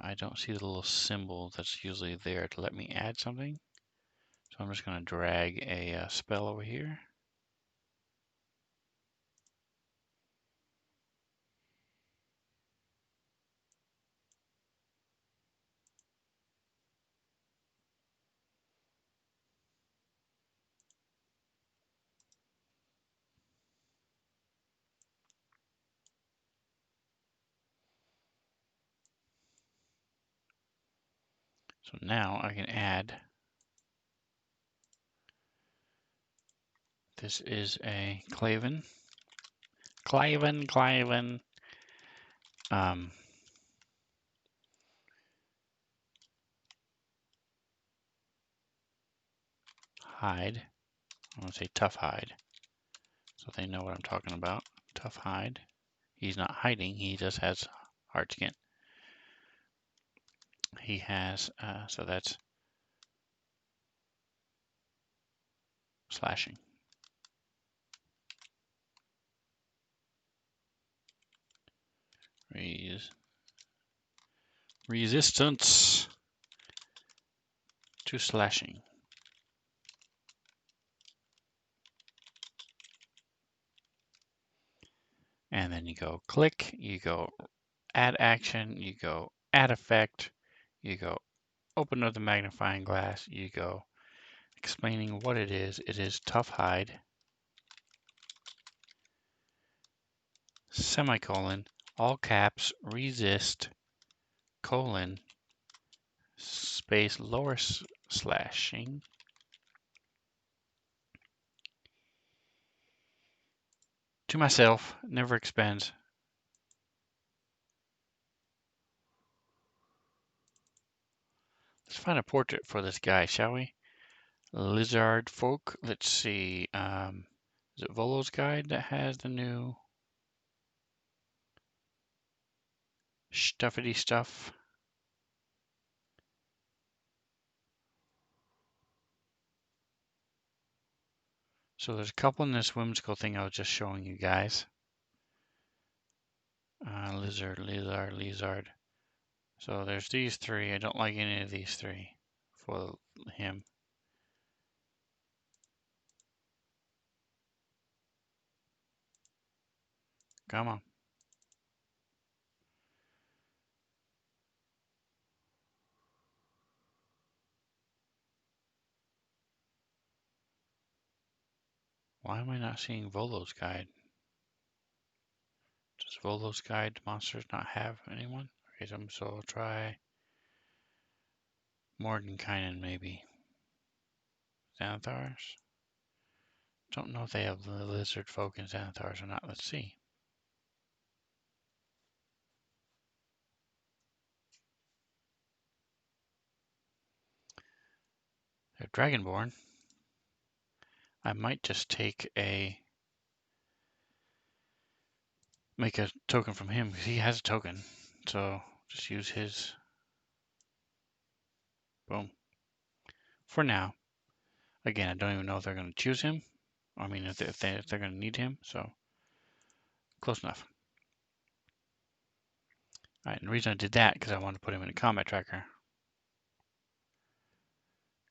I don't see the little symbol that's usually there to let me add something. So I'm just going to drag a spell over here. So now I can add, this is a Klaven. Klaven. Hide. I want to say tough hide, so they know what I'm talking about. Tough hide. He's not hiding, he just has hard skin. He has, so that's slashing. Resistance to slashing. And then you go click, you go add action, you go add effect, you go open up the magnifying glass, you go explaining what it is. It is tough hide, semicolon, all caps, resist, colon, space, lower slashing, to myself, never expends. Let's find a portrait for this guy, shall we? Lizard folk. Let's see. Is it Volo's Guide that has the new stuffity stuff? So there's a couple in this whimsical thing I was just showing you guys. Lizard. So there's these three. I don't like any of these three for him. Come on. Why am I not seeing Volo's Guide? Does Volo's Guide to Monsters not have anyone? Okay, so I'll try Mordenkainen maybe. Xanathars? Don't know if they have the lizard folk in Xanathars or not. Let's see. They're Dragonborn. I might just make a token from him because he has a token. So just use his. Boom. For now. Again, I don't even know if they're going to choose him. I mean, if they're going to need him. So close enough. All right, and the reason I did that because I wanted to put him in a combat tracker.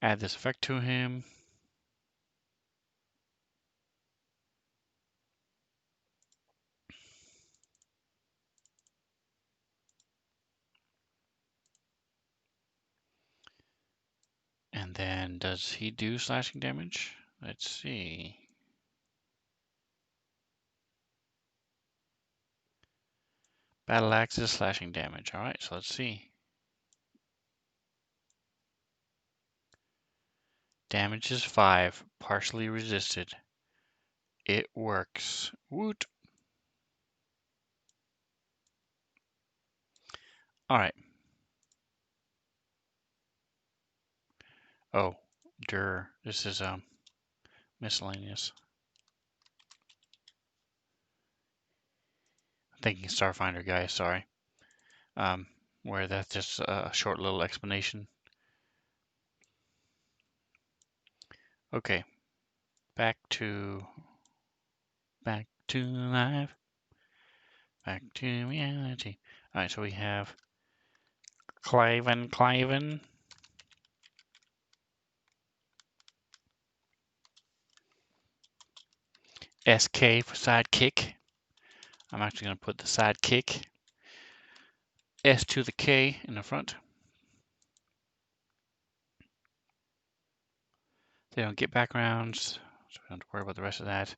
Add this effect to him. And then does he do slashing damage? Let's see. Battle axes slashing damage. All right, so let's see. Damage is 5, partially resisted. It works. Woot. All right. Oh, this is miscellaneous. Thinking Starfinder guy, sorry. Where that's just a short little explanation. Okay, back to life, back to reality. All right, so we have Klaven. SK for sidekick. I'm actually going to put the sidekick S to the K in the front. They don't get backgrounds, so we don't have to worry about the rest of that.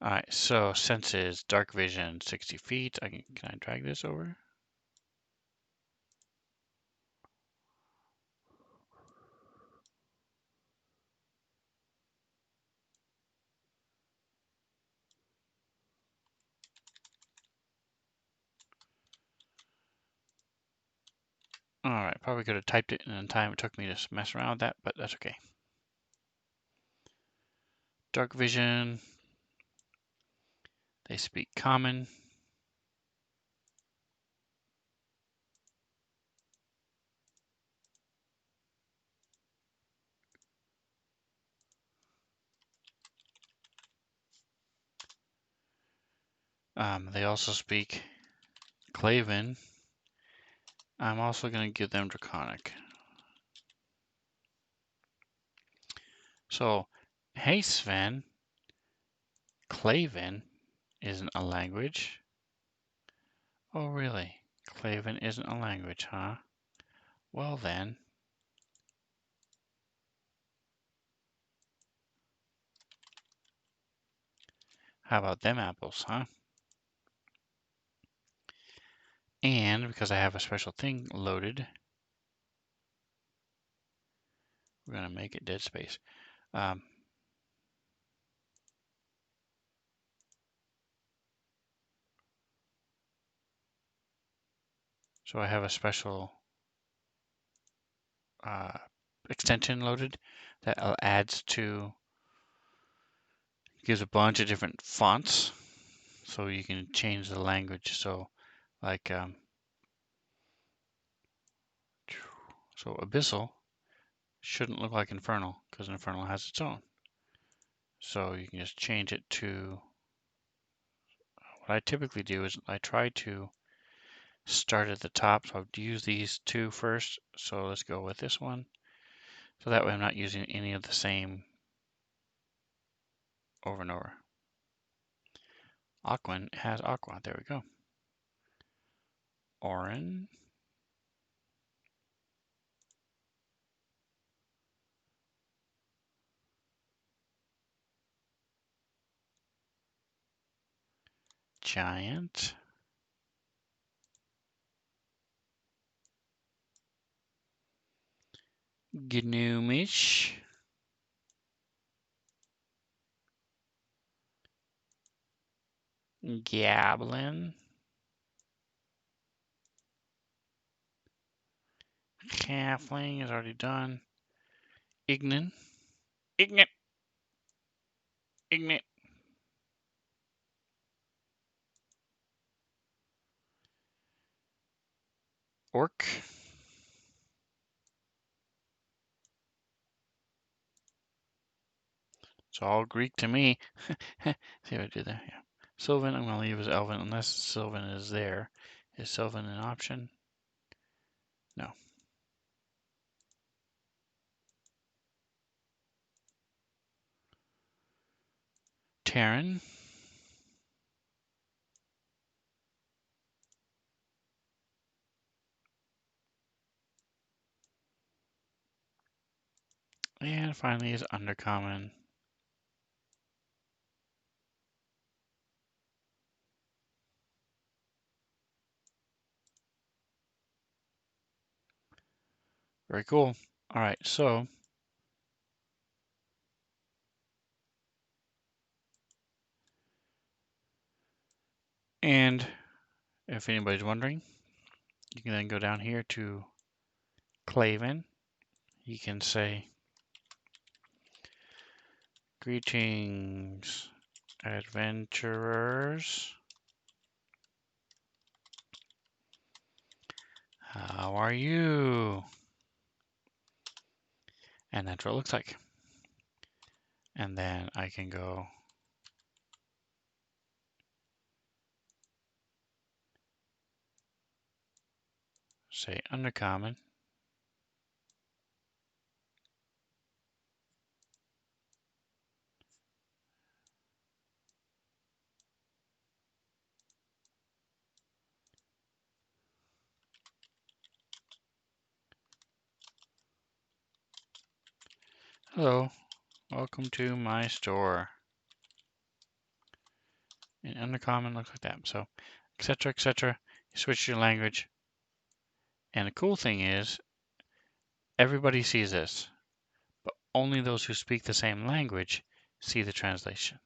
All right, so senses, dark vision, 60 feet. Can I drag this over? All right, probably could have typed it in the time it took me to mess around with that, but that's okay. Dark vision. They speak common. They also speak Klavan. I'm also going to give them Draconic. So, hey Sven, Klavan isn't a language. Oh, really? Klavan isn't a language, huh? Well then. How about them apples, huh? And because I have a special thing loaded, we're going to make it dead space. So I have a special extension loaded that adds to, gives a bunch of different fonts, so you can change the language. So like, so Abyssal shouldn't look like Infernal because Infernal has its own. So you can just change it to, what I typically do is I try to start at the top. So I've used these two first. So let's go with this one. So that way I'm not using any of the same over and over. Aquan has Aqua. There we go. Orin. Giant. Gnomish. Gablin. Halfling is already done. Ignan. Ignit. Ignit. Orc. It's all Greek to me. See what I did there? Yeah. Sylvan, I'm going to leave as Elven unless Sylvan is there. Is Sylvan an option? No. Terran. And finally is Undercommon. Very cool. All right, so and if anybody's wondering, you can then go down here to Klavan. You can say, greetings, adventurers. How are you? And that's what it looks like. And then I can go say Undercommon. Hello, welcome to my store. And Undercommon looks like that. So, etc., etc. You switch your language. And the cool thing is, everybody sees this, but only those who speak the same language see the translation.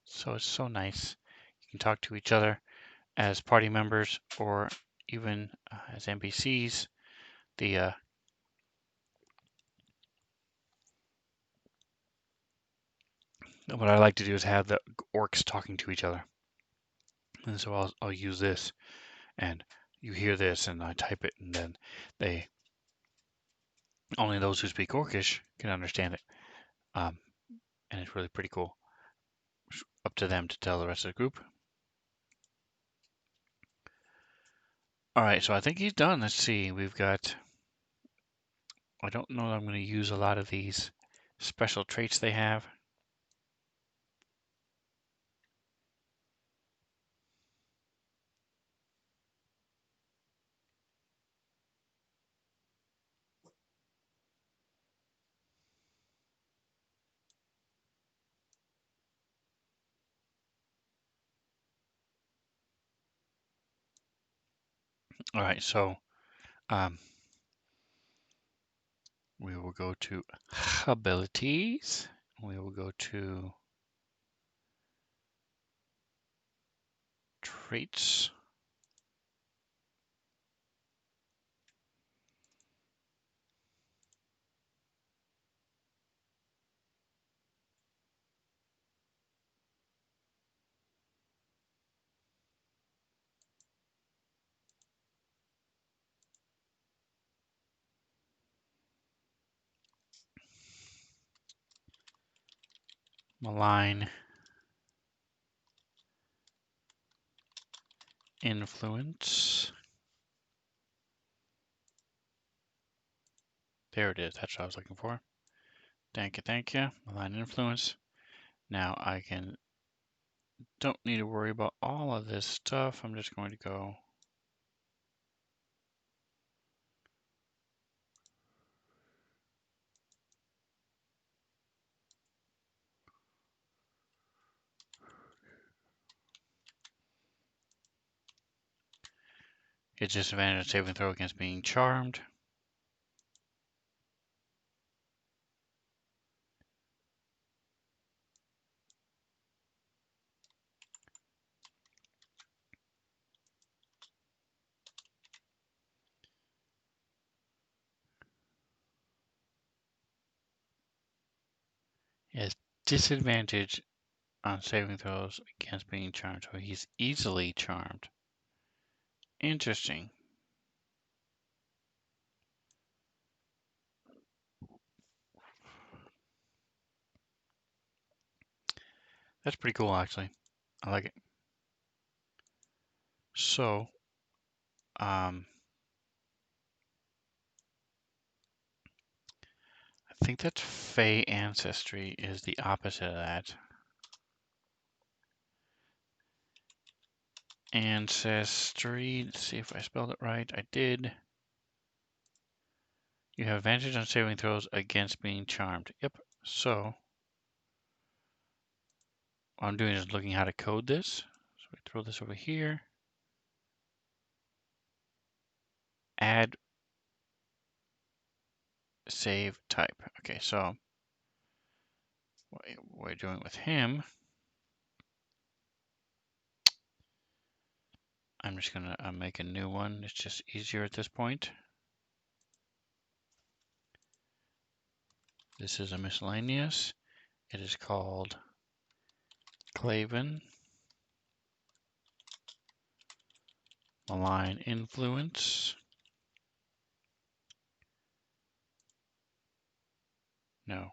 So it's so nice. You can talk to each other as party members or even as NPCs. the what I like to do is have the orcs talking to each other. And so I'll use this, and you hear this, and I type it, and then they only those who speak Orcish can understand it. And it's really pretty cool. It's up to them to tell the rest of the group. All right, so I think he's done. Let's see. We've got. I don't know that I'm going to use a lot of these special traits they have. All right, so um, we will go to abilities. We will go to traits. Malign influence. There it is. That's what I was looking for. Thank you, thank you. Malign influence. Now I don't need to worry about all of this stuff. I'm just going to go get disadvantage on saving throw against being charmed. He has disadvantage on saving throws against being charmed, so he's easily charmed. Interesting. That's pretty cool, actually. I like it. So, I think that Fey Ancestry is the opposite of that. Ancestry, let's see if I spelled it right. I did. You have advantage on saving throws against being charmed. Yep. So, what I'm doing is looking how to code this. So we throw this over here. Add save type. Okay, so what we're doing with him, I'm just going to make a new one. It's just easier at this point. This is a miscellaneous. It is called Claven. Malign influence. No.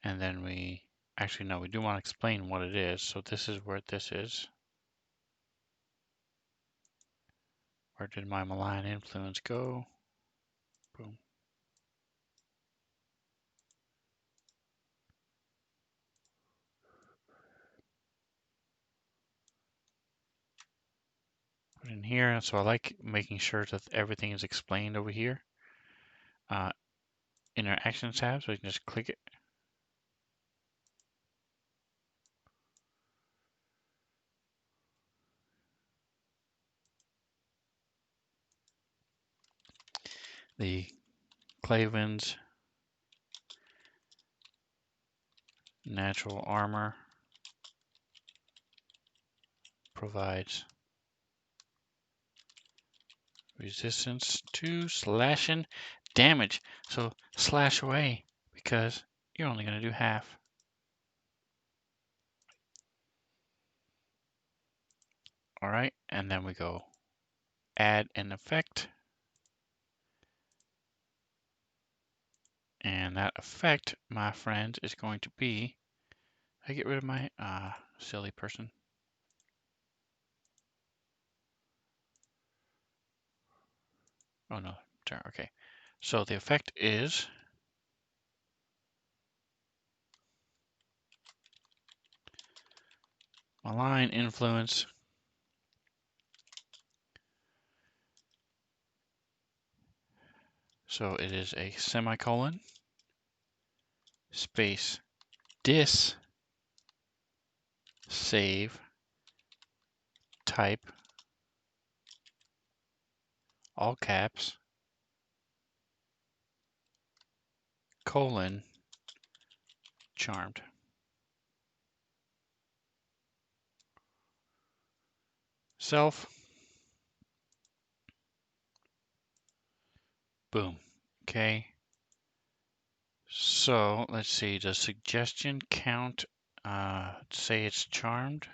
And then actually no, we do want to explain what it is. So this is where this is. Where did my malign influence go? Boom. Put in here. So I like making sure that everything is explained over here. In our Actions tab, so we can just click it. The Claven's natural armor provides Resistance to slashing damage. So slash away because you're only going to do half. All right, and then we go add an effect. And that effect, my friends, is going to be, I get rid of my silly person. Oh no, okay. So the effect is malign influence. So it is a semicolon, space, dis, save, type, all caps, colon, charmed. Self, boom. Okay. So let's see, does suggestion count, say it's charmed?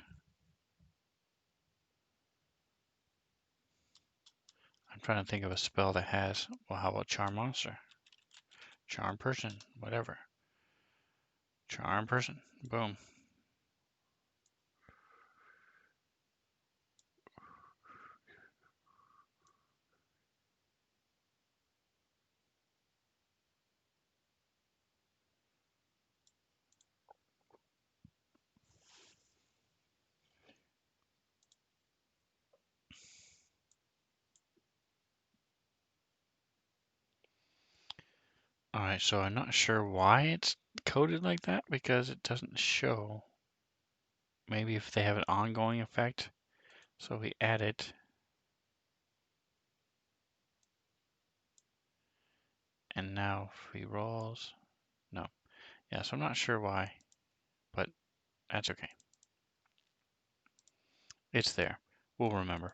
I'm trying to think of a spell that has, well, how about charm monster? Charm person, whatever. Charm person, boom. All right, so I'm not sure why it's coded like that because it doesn't show. Maybe if they have an ongoing effect. So we add it. And now free rolls. No. Yeah, so I'm not sure why, but that's okay. It's there. We'll remember.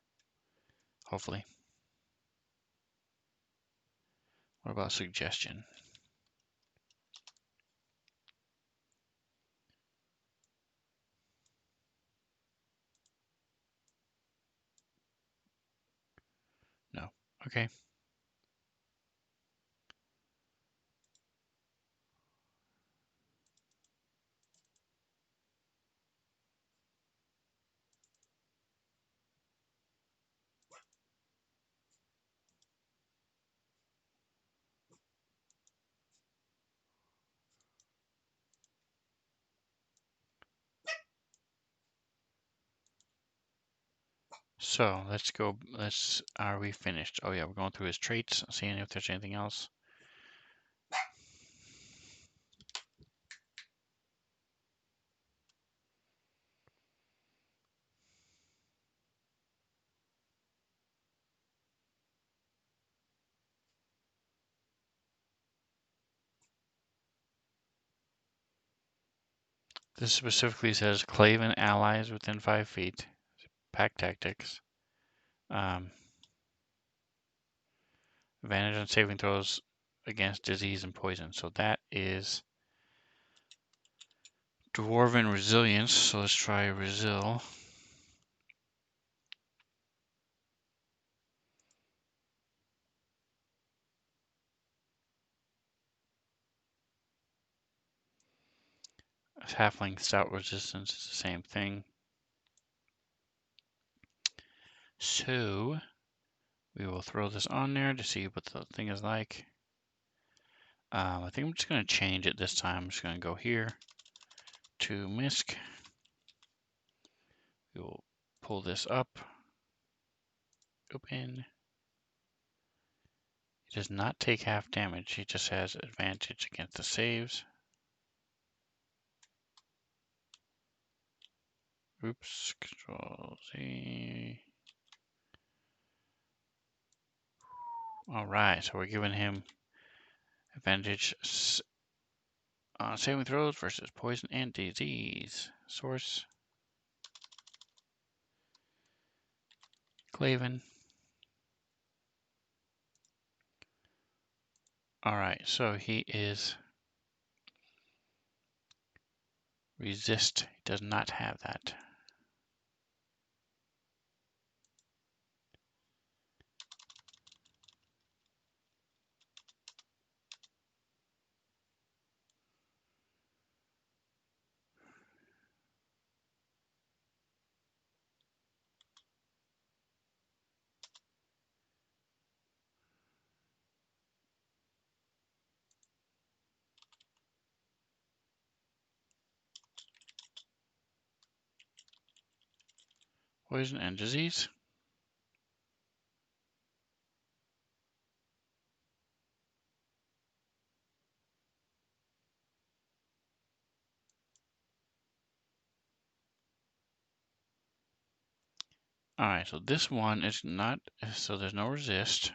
Hopefully. What about suggestion? No. Okay. So let's go. Are we finished? Oh yeah, we're going through his traits, seeing if there's anything else. This specifically says Claven allies within 5 feet. Pack tactics. Advantage on saving throws against disease and poison. So that is Dwarven resilience. So let's try Resil. Halfling stout resistance is the same thing. So we will throw this on there to see what the thing is like. I think I'm just going to change it this time. I'm just going to go here to MISC. We will pull this up. Open. He does not take half damage. He just has advantage against the saves. Oops. Control Z. All right. So we're giving him advantage saving throws versus poison and disease. Source. Claven. Alright, so he is resist. He does not have that. Poison and disease. Alright, so this one is not, so there's no resist.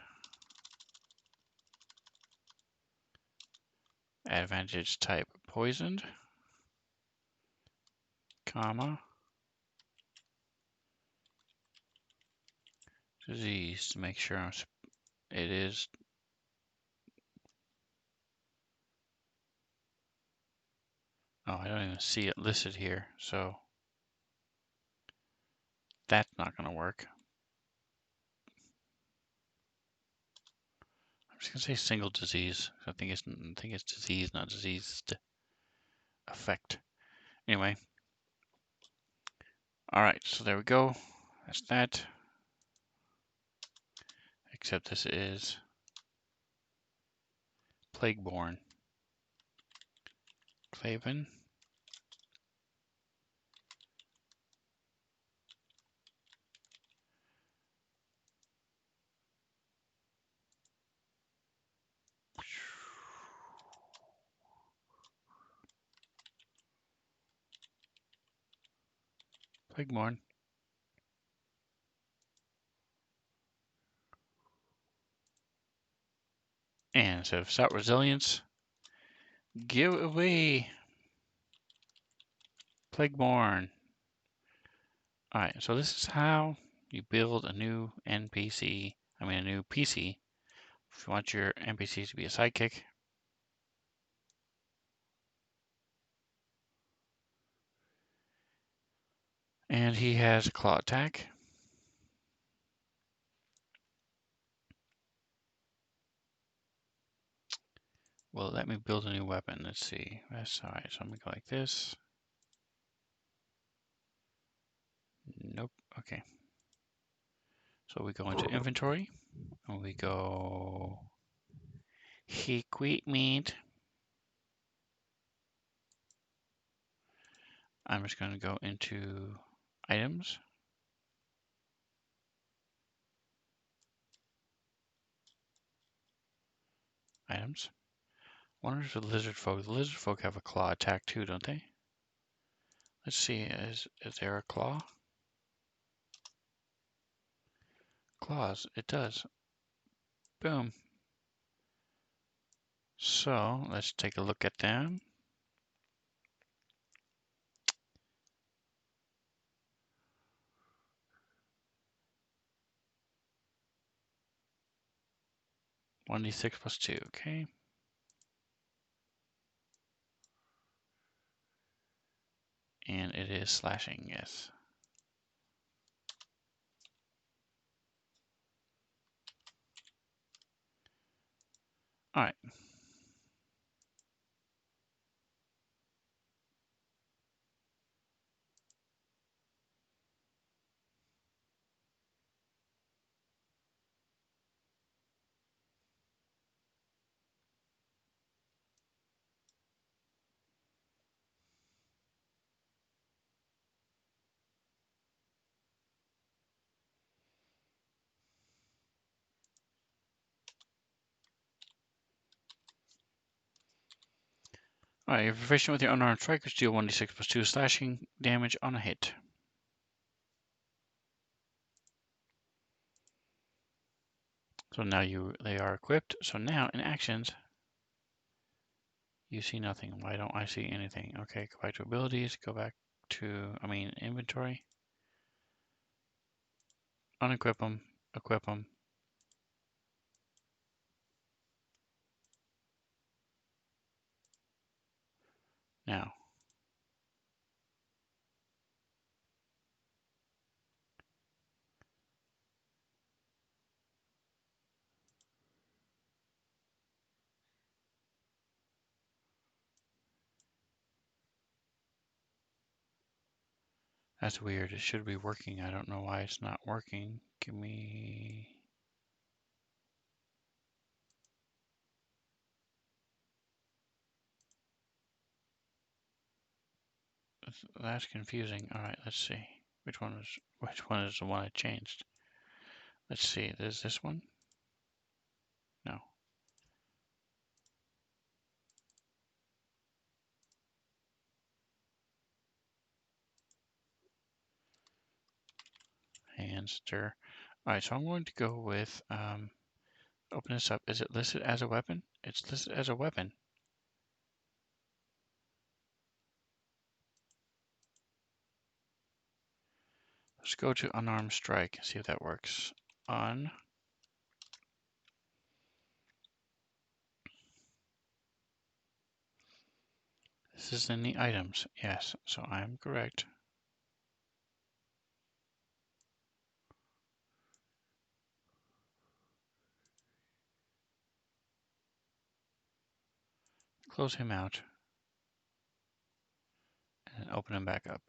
Advantage type poisoned, comma, disease to make sure it is. Oh, I don't even see it listed here, so that's not going to work. I'm just going to say single disease. I think it's disease, not diseased effect. Anyway. Alright, so there we go. That's that. Except this is Plagueborn. Claven. Plagueborn. And instead of Stout Resilience, give away Plagueborn. Alright, so this is how you build a new NPC, a new PC. If you want your NPC to be a sidekick. And he has claw attack. Well, let me build a new weapon. Let's see. That's alright, so I'm gonna go like this. Nope. Okay. So we go into inventory and we go equipment. I'm just going to go into items. Items. I wonder if the lizard folk. The lizard folk have a claw attack too, don't they? Let's see. Is there a claw? Claws. It does. Boom. So let's take a look at them. One d6 plus 2. Okay. And it is slashing. Yes. All right. All right. You're proficient with your unarmed strikers. Deal 1d6 plus 2 slashing damage on a hit. So now they are equipped. So now in actions, you see nothing. Why don't I see anything? Okay, go back to abilities, go back to, inventory. Unequip them, equip them. Now, that's weird. It should be working. I don't know why it's not working. Give me... That's confusing. All right, let's see. Which one is the one I changed? Let's see. There's this one? No. And stir. All right, so I'm going to go with, open this up. Is it listed as a weapon? It's listed as a weapon. Let's go to unarmed strike and see if that works. On. This is in the items. Yes, so I am correct. Close him out. And open him back up.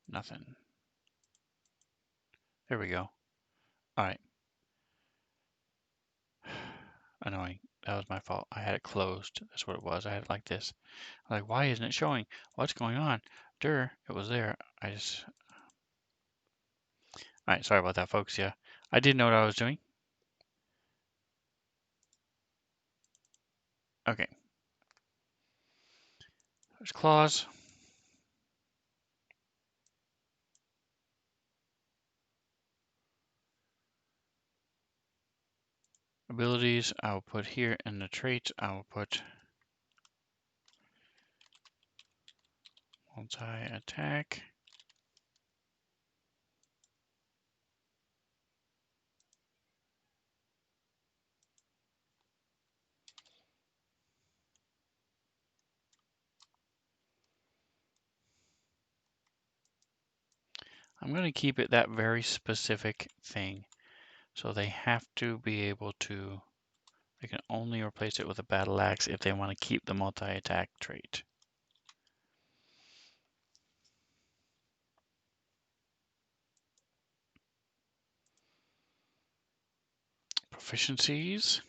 Nothing. There we go. All right. Annoying. That was my fault. I had it closed. That's what it was. I had it like this. Like, why isn't it showing? What's going on? It was there. I just... All right, sorry about that, folks. Yeah, I didn't know what I was doing. Okay. There's claws. Abilities, I will put here, in the traits, I will put multi-attack. I'm going to keep it that very specific thing. So they have to be able to, they can only replace it with a battle axe if they want to keep the multi-attack trait. Proficiencies.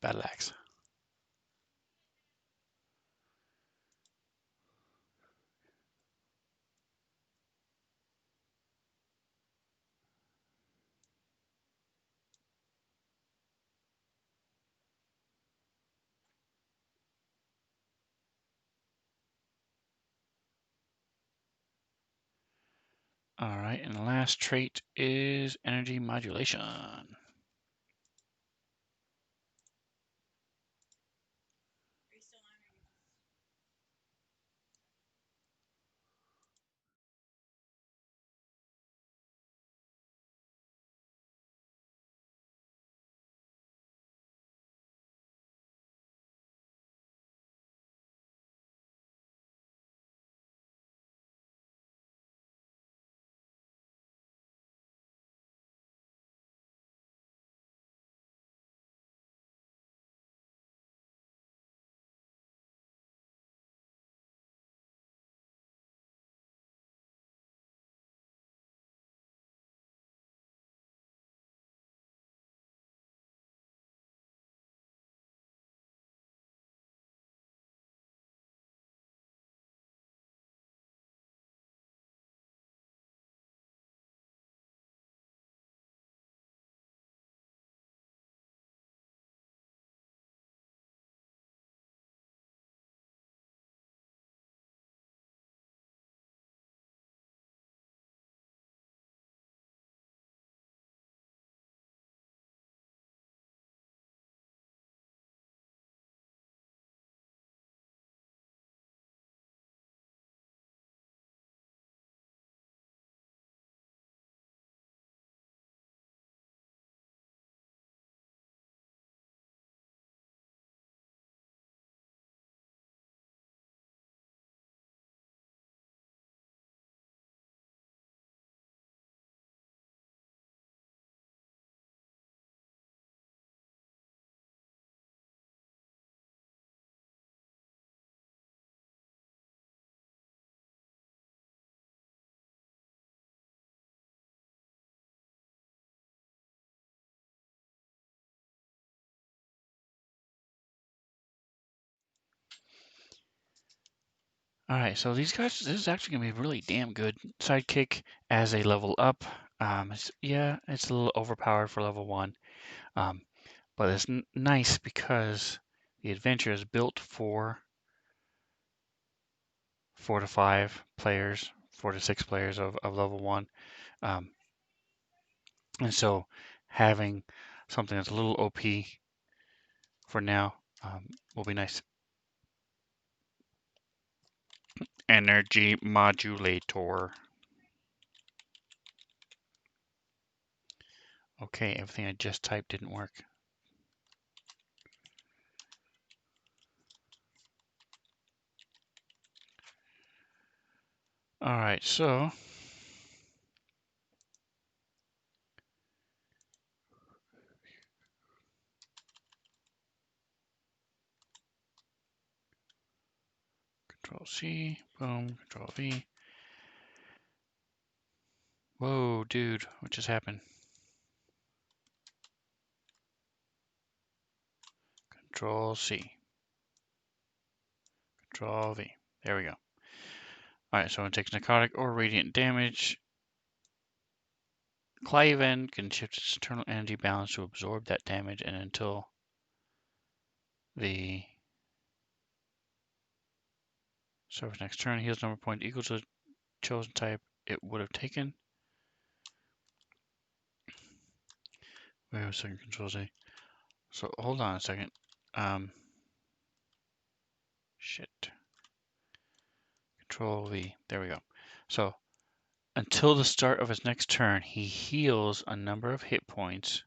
Battle axe. All right, and the last trait is energy modulation. Alright, so these guys, this is actually going to be really damn good. Sidekick as a level up. Yeah, it's a little overpowered for level 1. But it's nice because the adventure is built for 4 to 5 players, 4 to 6 players of level 1. Um, and so having something that's a little OP for now will be nice. Energy modulator. Okay, everything I just typed didn't work. All right, so Control C, boom, Control V. Whoa, dude, what just happened? Control C, Control V. There we go. All right, so it takes necrotic or radiant damage. Cliven can shift its internal energy balance to absorb that damage, and until the surface next turn heals number point equal to the chosen type it would have taken. Wait a second, Control Z. So hold on a second. Shit. Control V. There we go. So until the start of his next turn, he heals a number of hit points.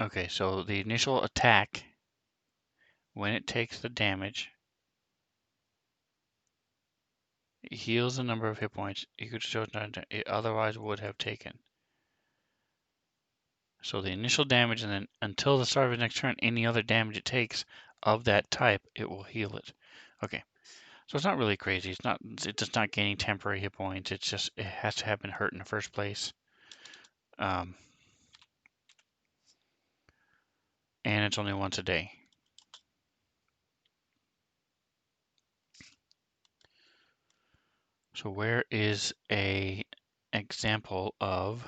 Okay, so the initial attack, when it takes the damage, it heals a number of hit points equal to chosen it otherwise would have taken. So the initial damage, and then until the start of the next turn, any other damage it takes of that type, it will heal it. Okay, so it's not really crazy. It's just not gaining temporary hit points. It's just it has to have been hurt in the first place. And it's only once a day. So where is a example of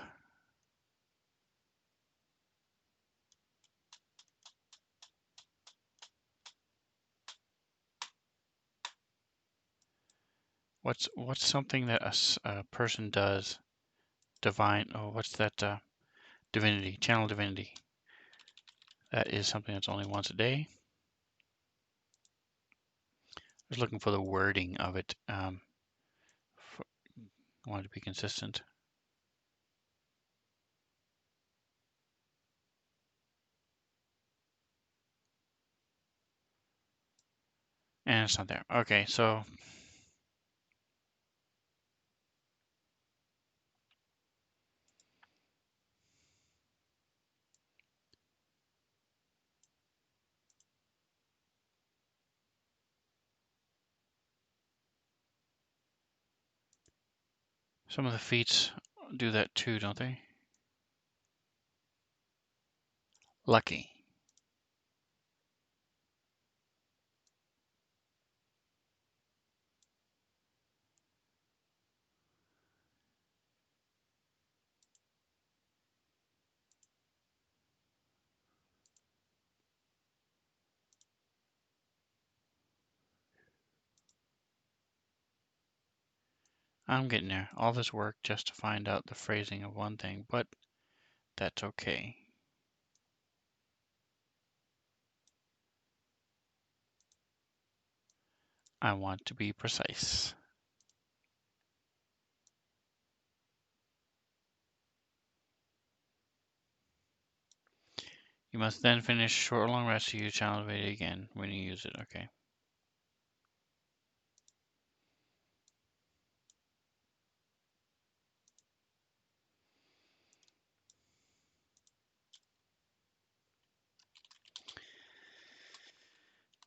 what's something that a person does? Divine. Oh, what's that? Divinity. Channel divinity. That is something that's only once a day. I was looking for the wording of it. Wanted to be consistent. And it's not there. Okay, so some of the feats do that too, don't they? Lucky. I'm getting there. All this work just to find out the phrasing of one thing, but that's okay. I want to be precise. You must then finish short or long rest to use channel divinity again when you use it. Okay.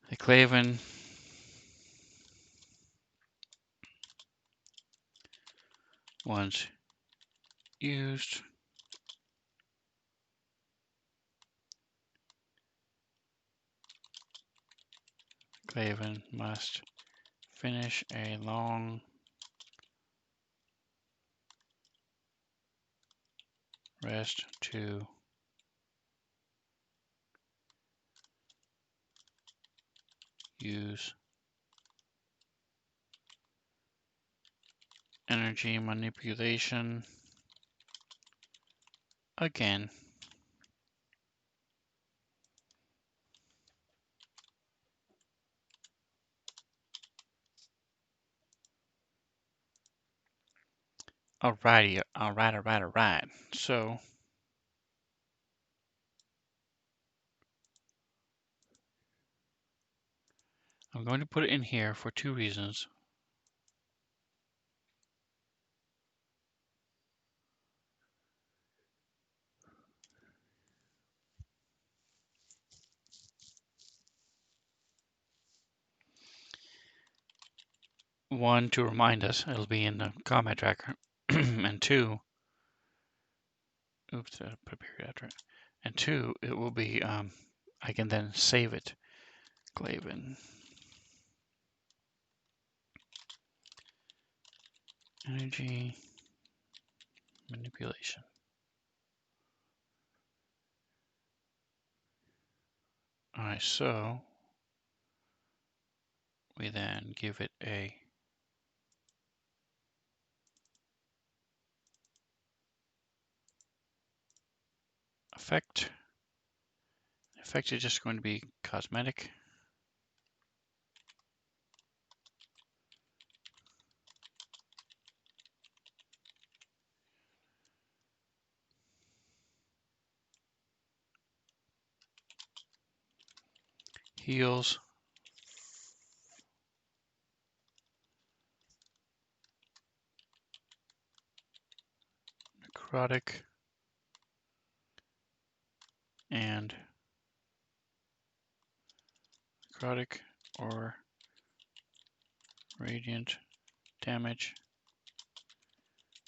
The Claven once used Klavan must finish a long rest to use energy manipulation again. Alrighty, alright. So I'm going to put it in here for two reasons. One, to remind us, it'll be in the combat tracker. And two, oops, put a period after it. And two, it will be, I can then save it. Klavan. Energy manipulation. Alright, so we then give it a effect. The effect is just going to be cosmetic. Heals. Necrotic. And necrotic or radiant damage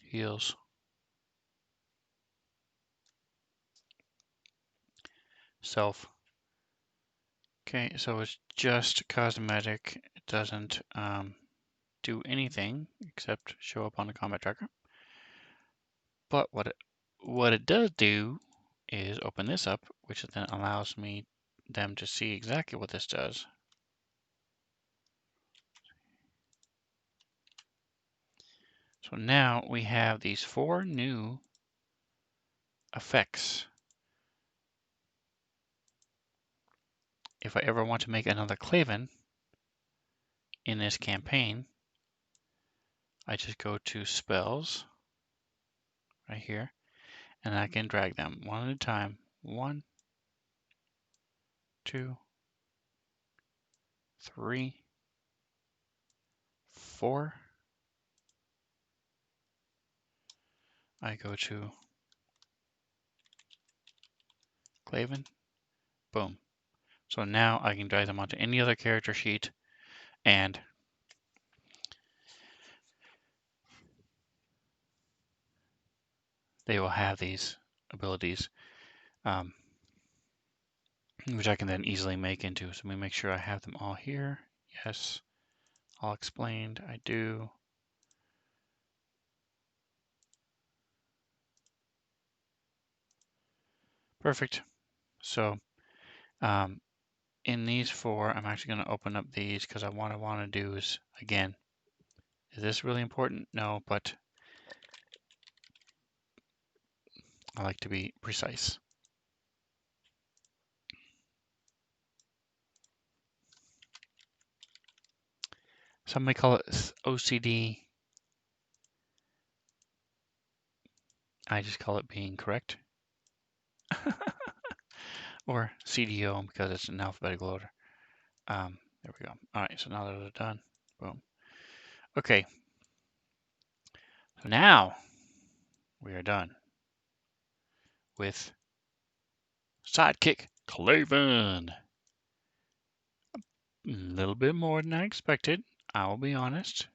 heals. Self. Okay, so it's just cosmetic. It doesn't do anything except show up on the combat tracker. But what it does do is open this up, which then allows them to see exactly what this does. So now we have these 4 new effects. If I ever want to make another Klavan in this campaign, I just go to spells right here, and I can drag them one at a time. 1, 2, 3, 4. I go to Klavan, boom. So now I can drag them onto any other character sheet, and they will have these abilities, which I can then easily make into. So let me make sure I have them all here. Yes, all explained. I do. Perfect. So in these 4, I'm actually going to open up these because what I want to do is, again, is this really important? No, but I like to be precise. Some may call it OCD. I just call it being correct. Or CDO because it's in alphabetical order. There we go. All right, so now that they're done, boom. Okay, so now we are done with Sidekick Klavan. A little bit more than I expected, I will be honest.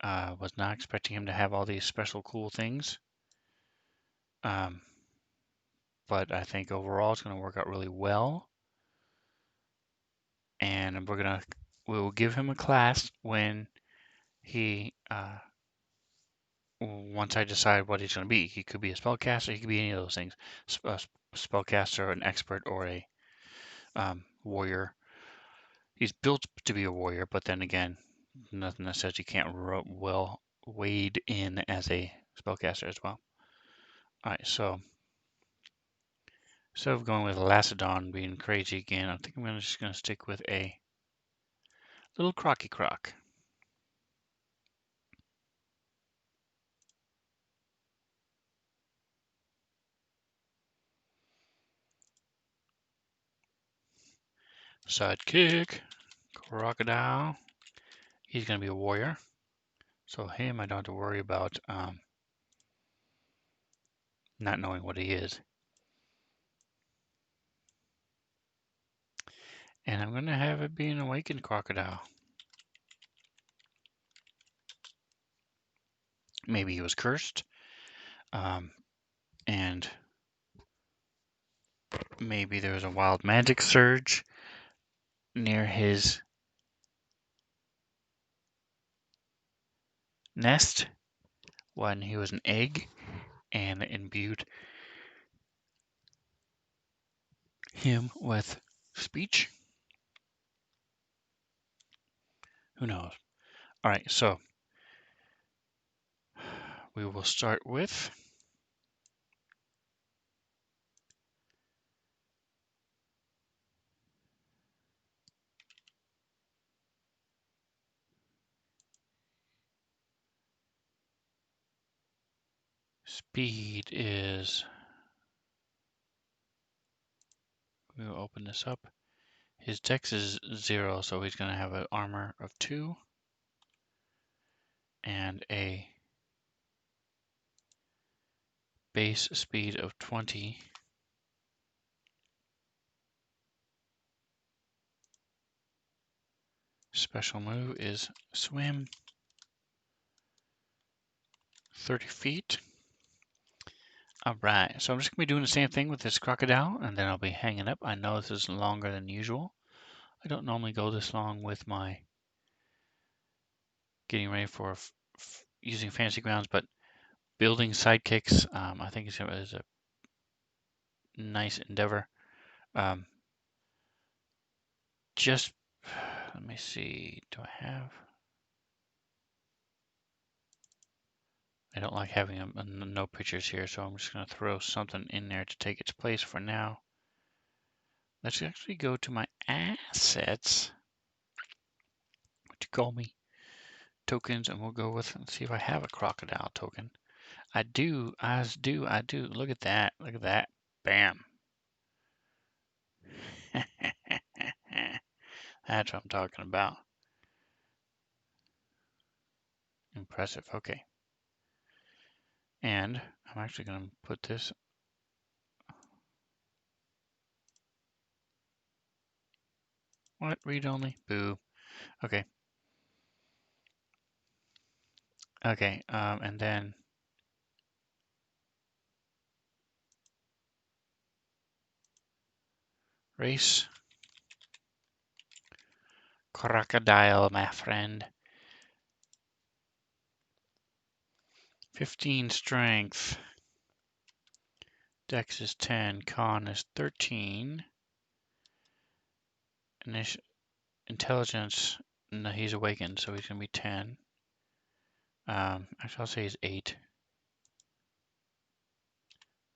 Was not expecting him to have all these special cool things. But I think overall it's going to work out really well. and we will give him a class when he once I decide what he's going to be. He could be a spellcaster. He could be any of those things. A spellcaster, an expert, or a warrior. He's built to be a warrior, but then again, nothing that says he can't well wade in as a spellcaster as well. All right, so instead of going with Lacedon being crazy again, I think I'm just going to stick with a little Crocky Croc. Sidekick, Crocodile. He's going to be a warrior. So him, I don't have to worry about not knowing what he is. And I'm going to have it be an awakened crocodile. Maybe he was cursed. And maybe there was a wild magic surge near his nest when he was an egg and imbued him with speech. Who knows? All right, so we will start with speed is, we will open this up. His dex is 0, so he's going to have an armor of 2 and a base speed of 20. Special move is swim 30 feet. All right, so I'm just going to be doing the same thing with this crocodile, and then I'll be hanging up. I know this is longer than usual. I don't normally go this long with my getting ready for using Fantasy Grounds, but building sidekicks, I think is a nice endeavor. Just, let me see, do I have? I don't like having no pictures here, so I'm just going to throw something in there to take its place for now. Let's actually go to my assets. What you call me? Tokens, and we'll go with, let's see if I have a crocodile token. I do. Look at that. Look at that. Bam. That's what I'm talking about. Impressive. Okay. And I'm actually going to put this. What? Read only? Boo. Okay. Okay. And then race. Crocodile, my friend. 15 strength. Dex is 10. Con is 13. Intelligence, no, he's awakened, so he's going to be 10. Actually, I'll say he's 8.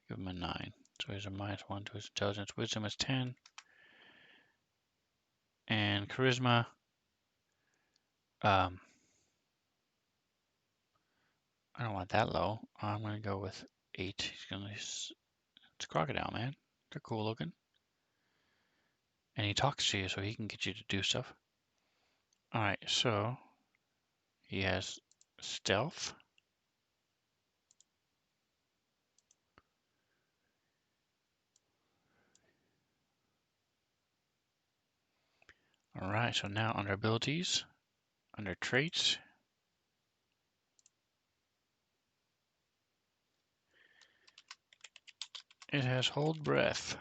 Give him a 9. So he's a -1 to his intelligence. Wisdom is 10. And charisma, I don't want that low. I'm going to go with 8. He's going to, it's crocodile, man. They're cool looking. And he talks to you, so he can get you to do stuff. All right, so he has stealth. All right, so now under abilities, under traits, it has hold breath.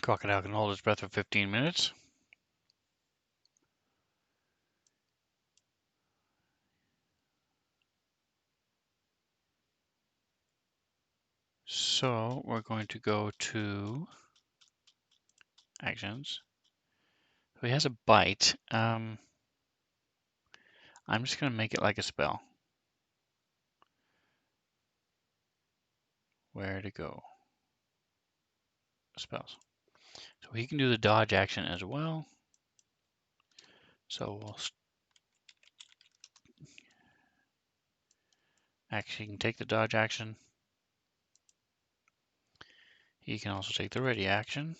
Crocodile can hold its breath for 15 minutes. So we're going to go to actions. So he has a bite. I'm just going to make it like a spell. Where to go? Spells. So he can do the dodge action as well. So we'll actually he can take the dodge action. He can also take the ready action.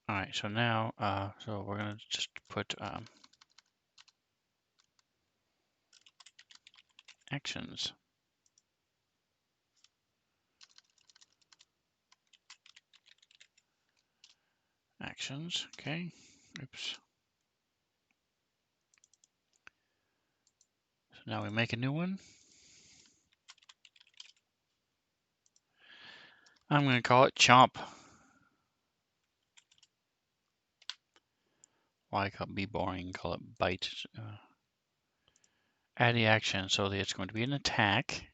All right, so now, so we're gonna just put actions. Actions, okay. Oops. So now we make a new one. I'm gonna call it Chomp. Why be boring? Call it Bite. Add the action so that it's going to be an attack.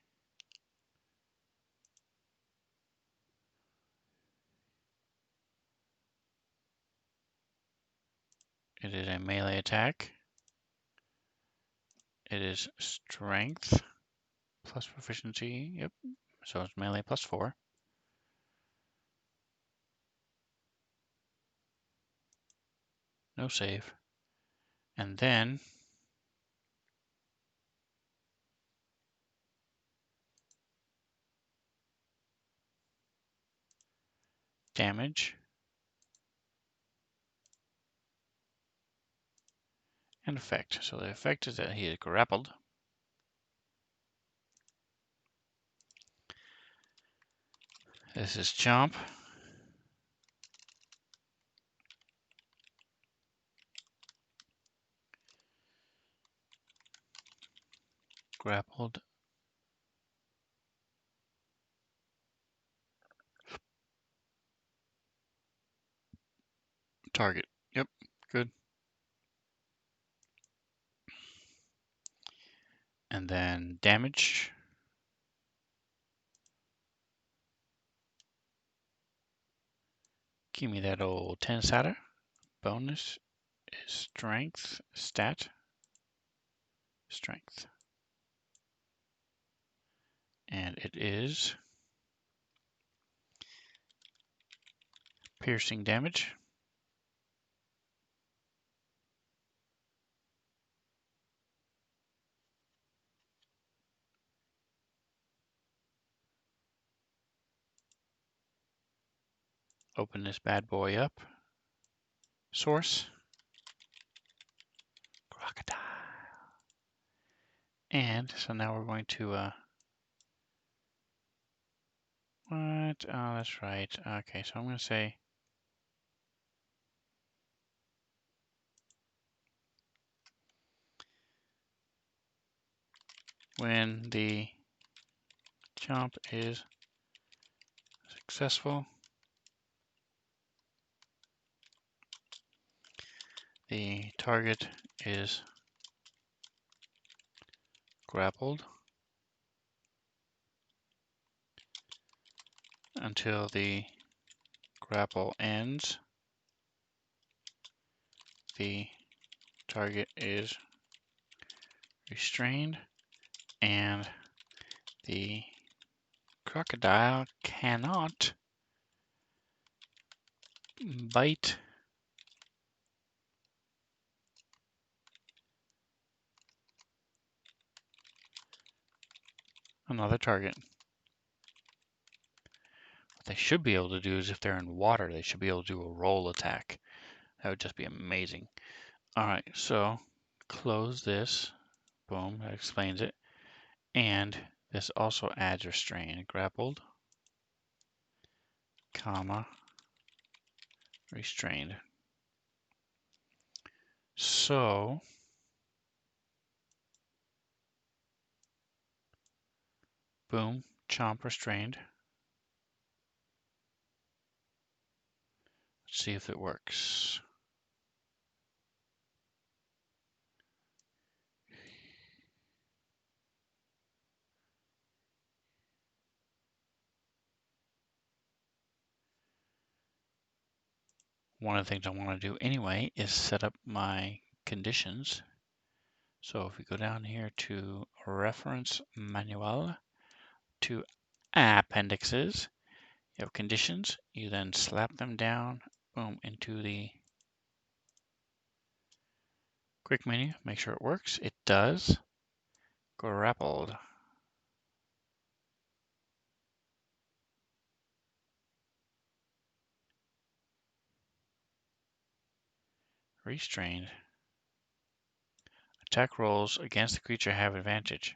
It is a melee attack. It is strength plus proficiency. Yep. So it's melee plus 4. No save. And then damage and effect. So the effect is that he is grappled. This is Chomp. Grappled. Target. Yep, good. And then damage. Give me that old 10-sided. Bonus is strength, stat, strength. And it is piercing damage. Open this bad boy up. Source. Crocodile. And so now we're going to, what? Oh, that's right. Okay, so I'm going to say when the chomp is successful, the target is grappled until the grapple ends. The target is restrained, and the crocodile cannot bite another target. What they should be able to do is if they're in water, they should be able to do a roll attack. That would just be amazing. All right, so close this. Boom, that explains it. And this also adds restrain. Grappled, comma, restrained. So Boom, chomp restrained. Let's see if it works. One of the things I want to do anyway is set up my conditions. So if we go down here to Reference Manual, to Appendixes, you have conditions. You then slap them down, boom, into the quick menu. Make sure it works. It does. Grappled. Restrained. Attack rolls against the creature have advantage.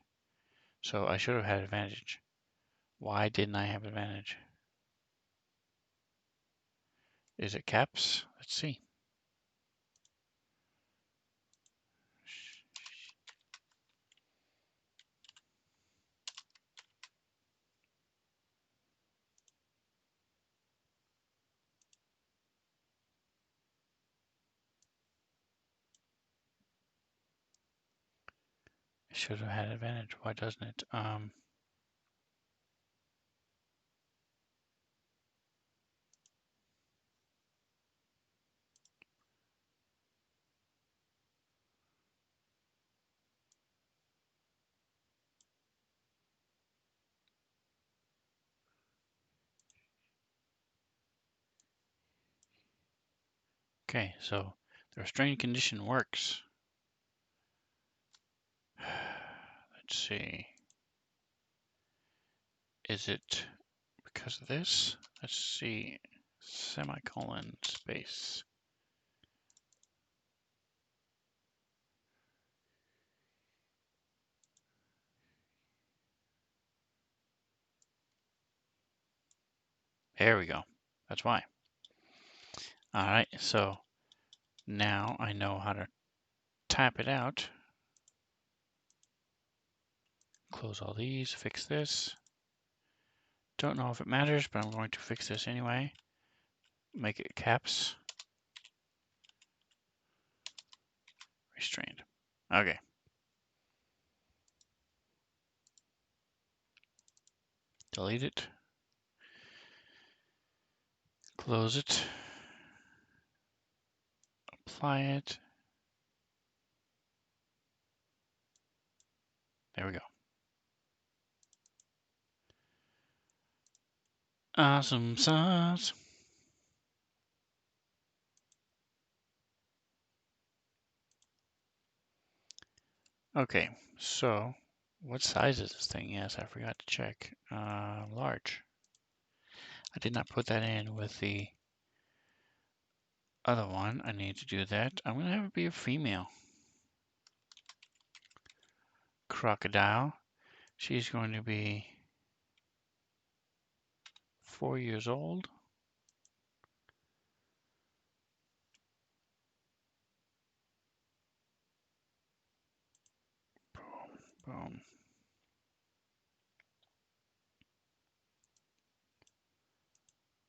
So I should have had advantage. Why didn't I have advantage? Is it caps? Let's see. I should have had advantage. Why doesn't it? Okay, so the restrained condition works. Let's see. Is it because of this? Let's see. Semicolon space. There we go. That's why. All right, so now I know how to type it out. Close all these, fix this. Don't know if it matters, but I'm going to fix this anyway. Make it caps. Restrained. Okay. Delete it. Close it. Apply it. There we go. Awesome sauce. Okay, so what size is this thing? Yes, I forgot to check. Large. I did not put that in with the other one. I need to do that. I'm going to have it be a female. Crocodile. She's going to be 4 years old. Boom, boom.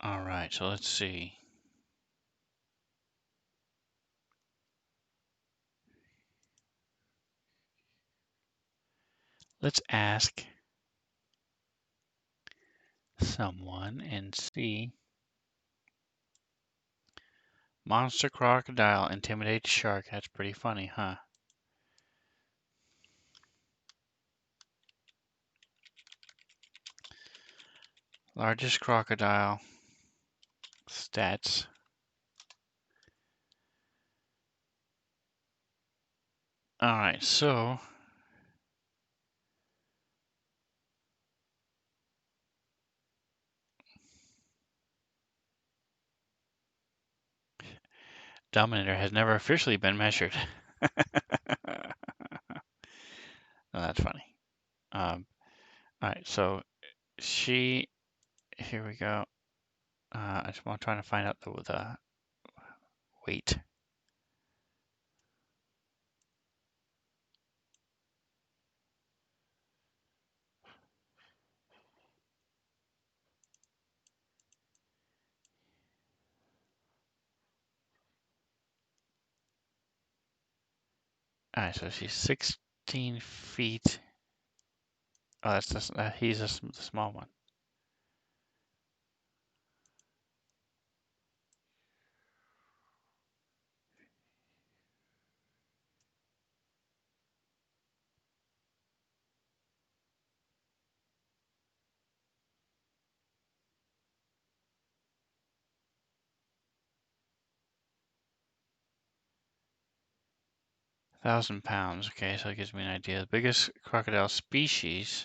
All right, so let's see. Let's ask someone and see. Monster crocodile intimidates shark. That's pretty funny, huh? Largest crocodile. Stats. All right, so Dominator has never officially been measured. Oh, that's funny. All right, so she, here we go. I'm trying to find out the weight. All right, so she's 16 feet. Oh, that's he's the small one. £1,000. Okay, so it gives me an idea. The biggest crocodile species.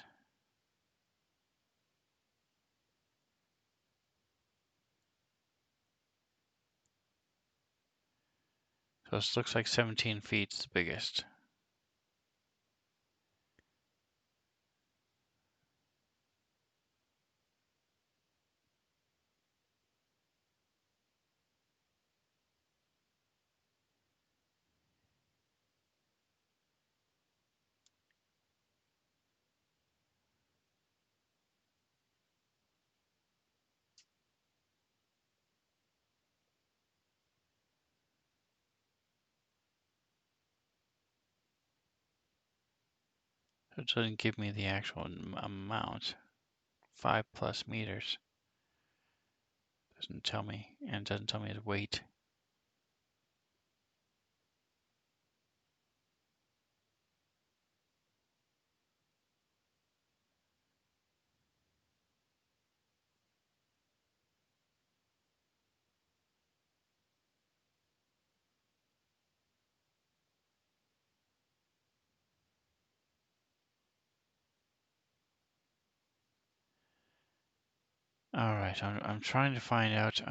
So this looks like 17 feet is the biggest. So it doesn't give me the actual amount. 5+ meters. Doesn't tell me, and it doesn't tell me the weight. All right, I'm trying to find out.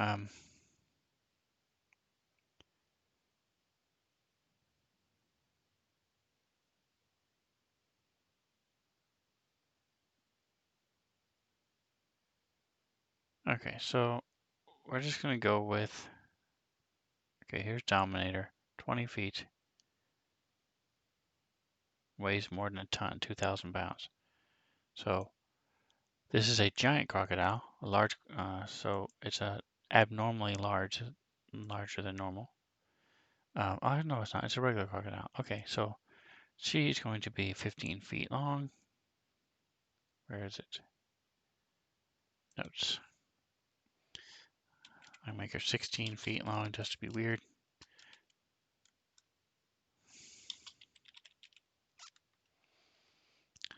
Okay, so we're just gonna go with. Okay, here's Dominator, 20 feet, weighs more than a ton, 2,000 pounds. So this is a giant crocodile, a large. So it's a abnormally large, larger than normal. Oh no, it's not. It's a regular crocodile. Okay, so she's going to be 15 feet long. Where is it? Notes. I make her 16 feet long just to be weird.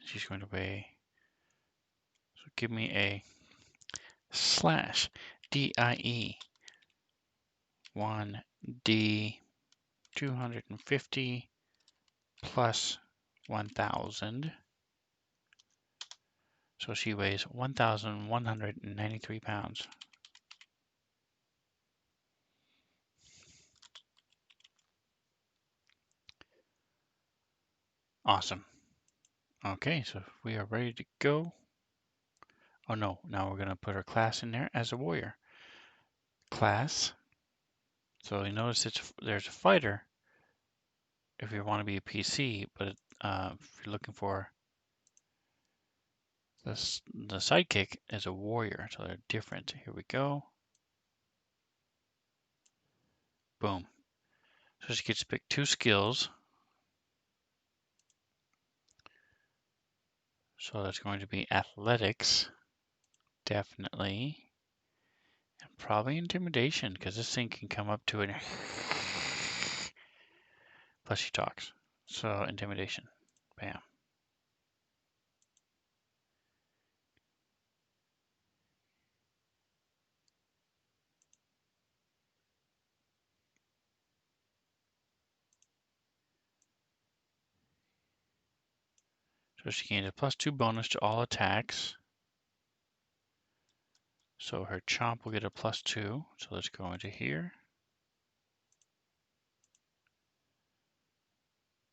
She's going to weigh. So give me a slash DIE 1D 250 plus 1,000. So she weighs 1,193 pounds. Awesome. Okay, so we are ready to go. Oh no, now we're going to put our class in there as a warrior. Class. So you notice there's a fighter if you want to be a PC, but if you're looking for the sidekick is a warrior, so they're different. Here we go. Boom. So she gets to pick 2 skills. So that's going to be athletics, definitely. And probably intimidation, because this thing can come up to it. Plus she talks. So intimidation. Bam. So she gains a +2 bonus to all attacks. So her chomp will get a +2. So let's go into here.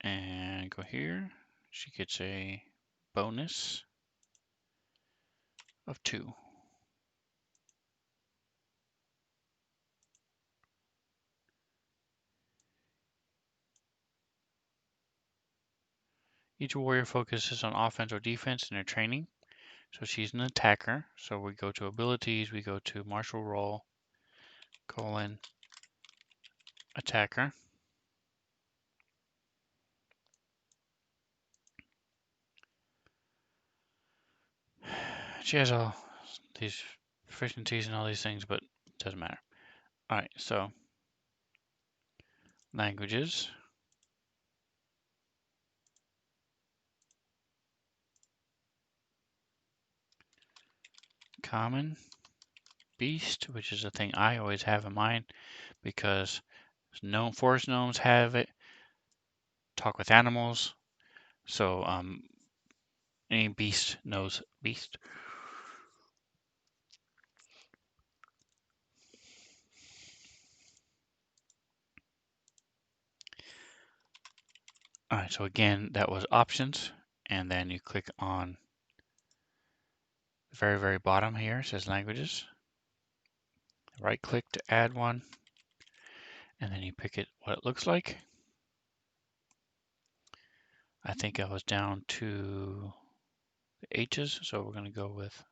And go here. She gets a bonus of 2. Each warrior focuses on offense or defense in their training. So she's an attacker. So we go to abilities, we go to martial role, colon, attacker. She has all these proficiencies and all these things, but it doesn't matter. All right, so languages. Common, beast, which is a thing I always have in mind because forest gnomes have it. Talk with animals. So any beast knows beast. All right, so again, that was options, and then you click on the very, very bottom here. It says languages. Right click to add one, and then you pick it what it looks like. I think I was down to the H's, so we're going to go with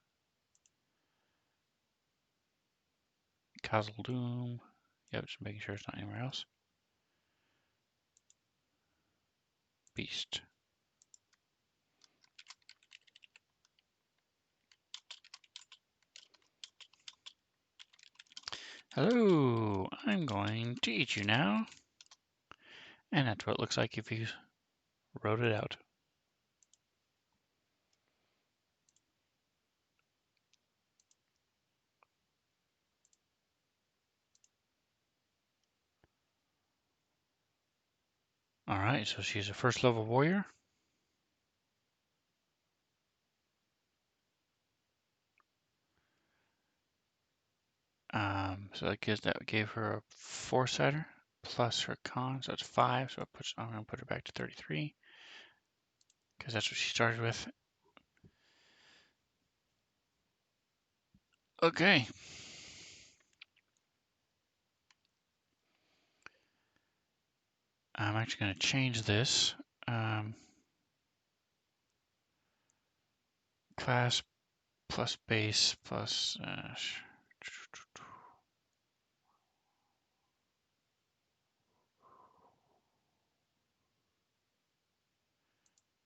Khazad-dûm. Yep, just making sure it's not anywhere else. Beast. Hello, I'm going to eat you now. And that's what it looks like if you wrote it out. All right, so she's a first level warrior. So that gave her a 4-sider plus her con, so that's 5. So I'm going to put her back to 33 because that's what she started with. Okay. I'm actually going to change this. Class plus base plus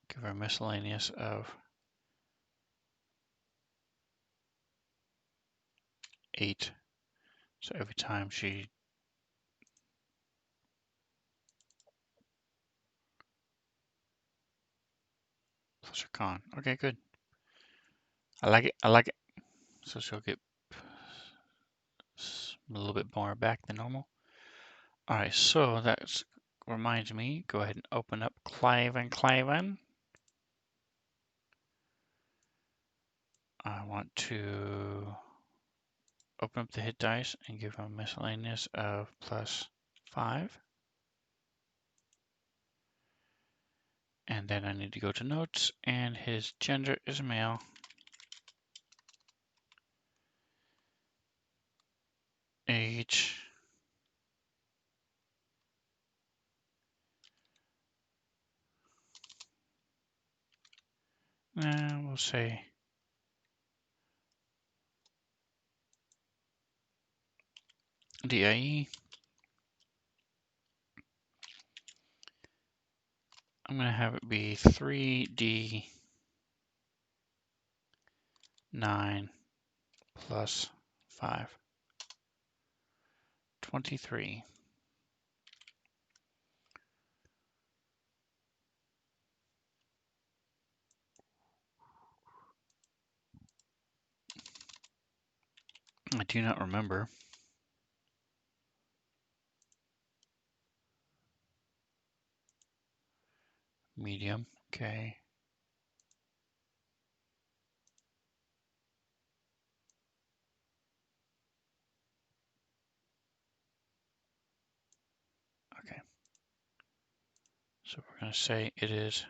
give her a miscellaneous of 8. So every time she plus her con. Okay, good. I like it. I like it. So she'll get a little bit more back than normal. All right, so that reminds me, go ahead and open up Cliven. I want to open up the hit dice and give him a miscellaneous of plus 5. And then I need to go to notes, and his gender is male. Age. We'll say DIE. I'm going to have it be 3D9 plus 5. 23. I do not remember. Medium, okay. Okay. So we're going to say it is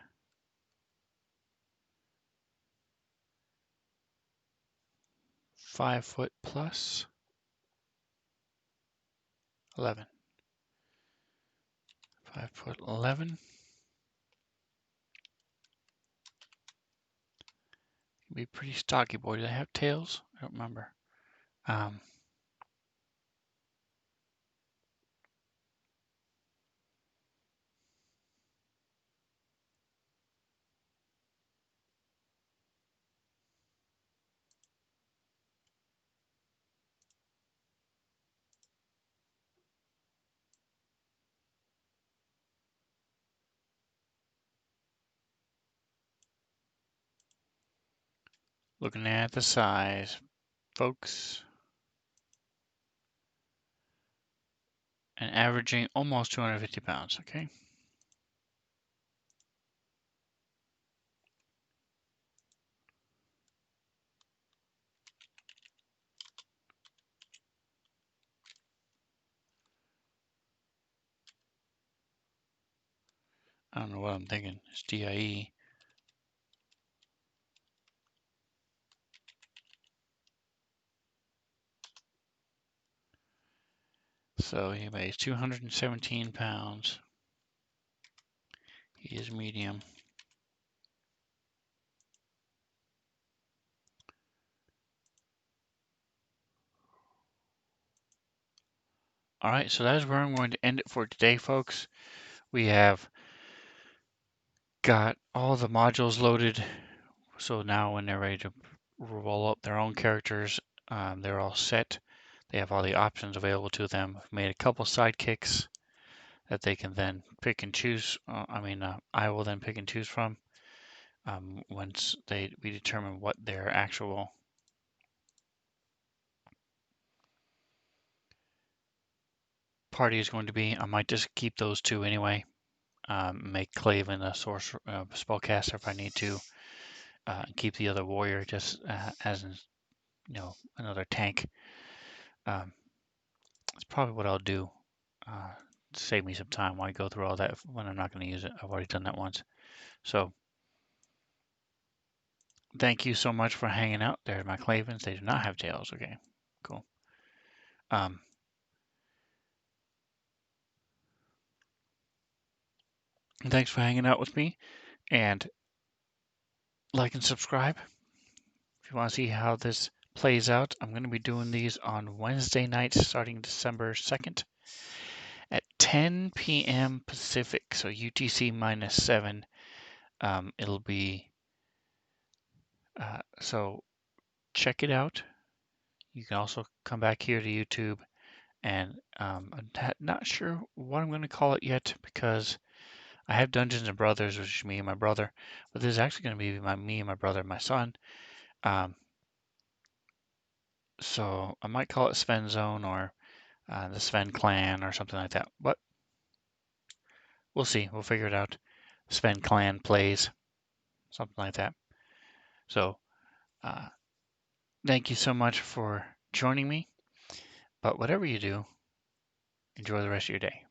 5 foot plus 11. 5 foot 11. Be pretty stocky boy. Do they have tails? I don't remember. Looking at the size, folks, and averaging almost 250 pounds, okay? I don't know what I'm thinking. It's DIE. So he weighs 217 pounds. He is medium. All right, so that is where I'm going to end it for today, folks. We have got all the modules loaded. So now when they're ready to roll up their own characters, they're all set. They have all the options available to them. I've made a couple sidekicks that they can then pick and choose. I will then pick and choose from once we determine what their actual party is going to be. I might just keep those two anyway. Make Claven a sorcerer, spellcaster if I need to. Keep the other warrior just as another tank. That's probably what I'll do. To save me some time while I go through all that when I'm not going to use it. I've already done that once. So thank you so much for hanging out. There's my Clavens. They do not have tails. Okay, cool. Thanks for hanging out with me, and like and subscribe if you want to see how this plays out. I'm going to be doing these on Wednesday nights starting December 2nd at 10 p.m. Pacific, so UTC -7. It'll be so check it out. You can also come back here to YouTube, and I'm not sure what I'm going to call it yet because I have Dungeons and Brothers, which is me and my brother, but this is actually going to be me and my brother and my son. So I might call it Sven Zone or the Sven Clan or something like that, but we'll see. We'll figure it out. Sven Clan plays, something like that. So thank you so much for joining me. But whatever you do, enjoy the rest of your day.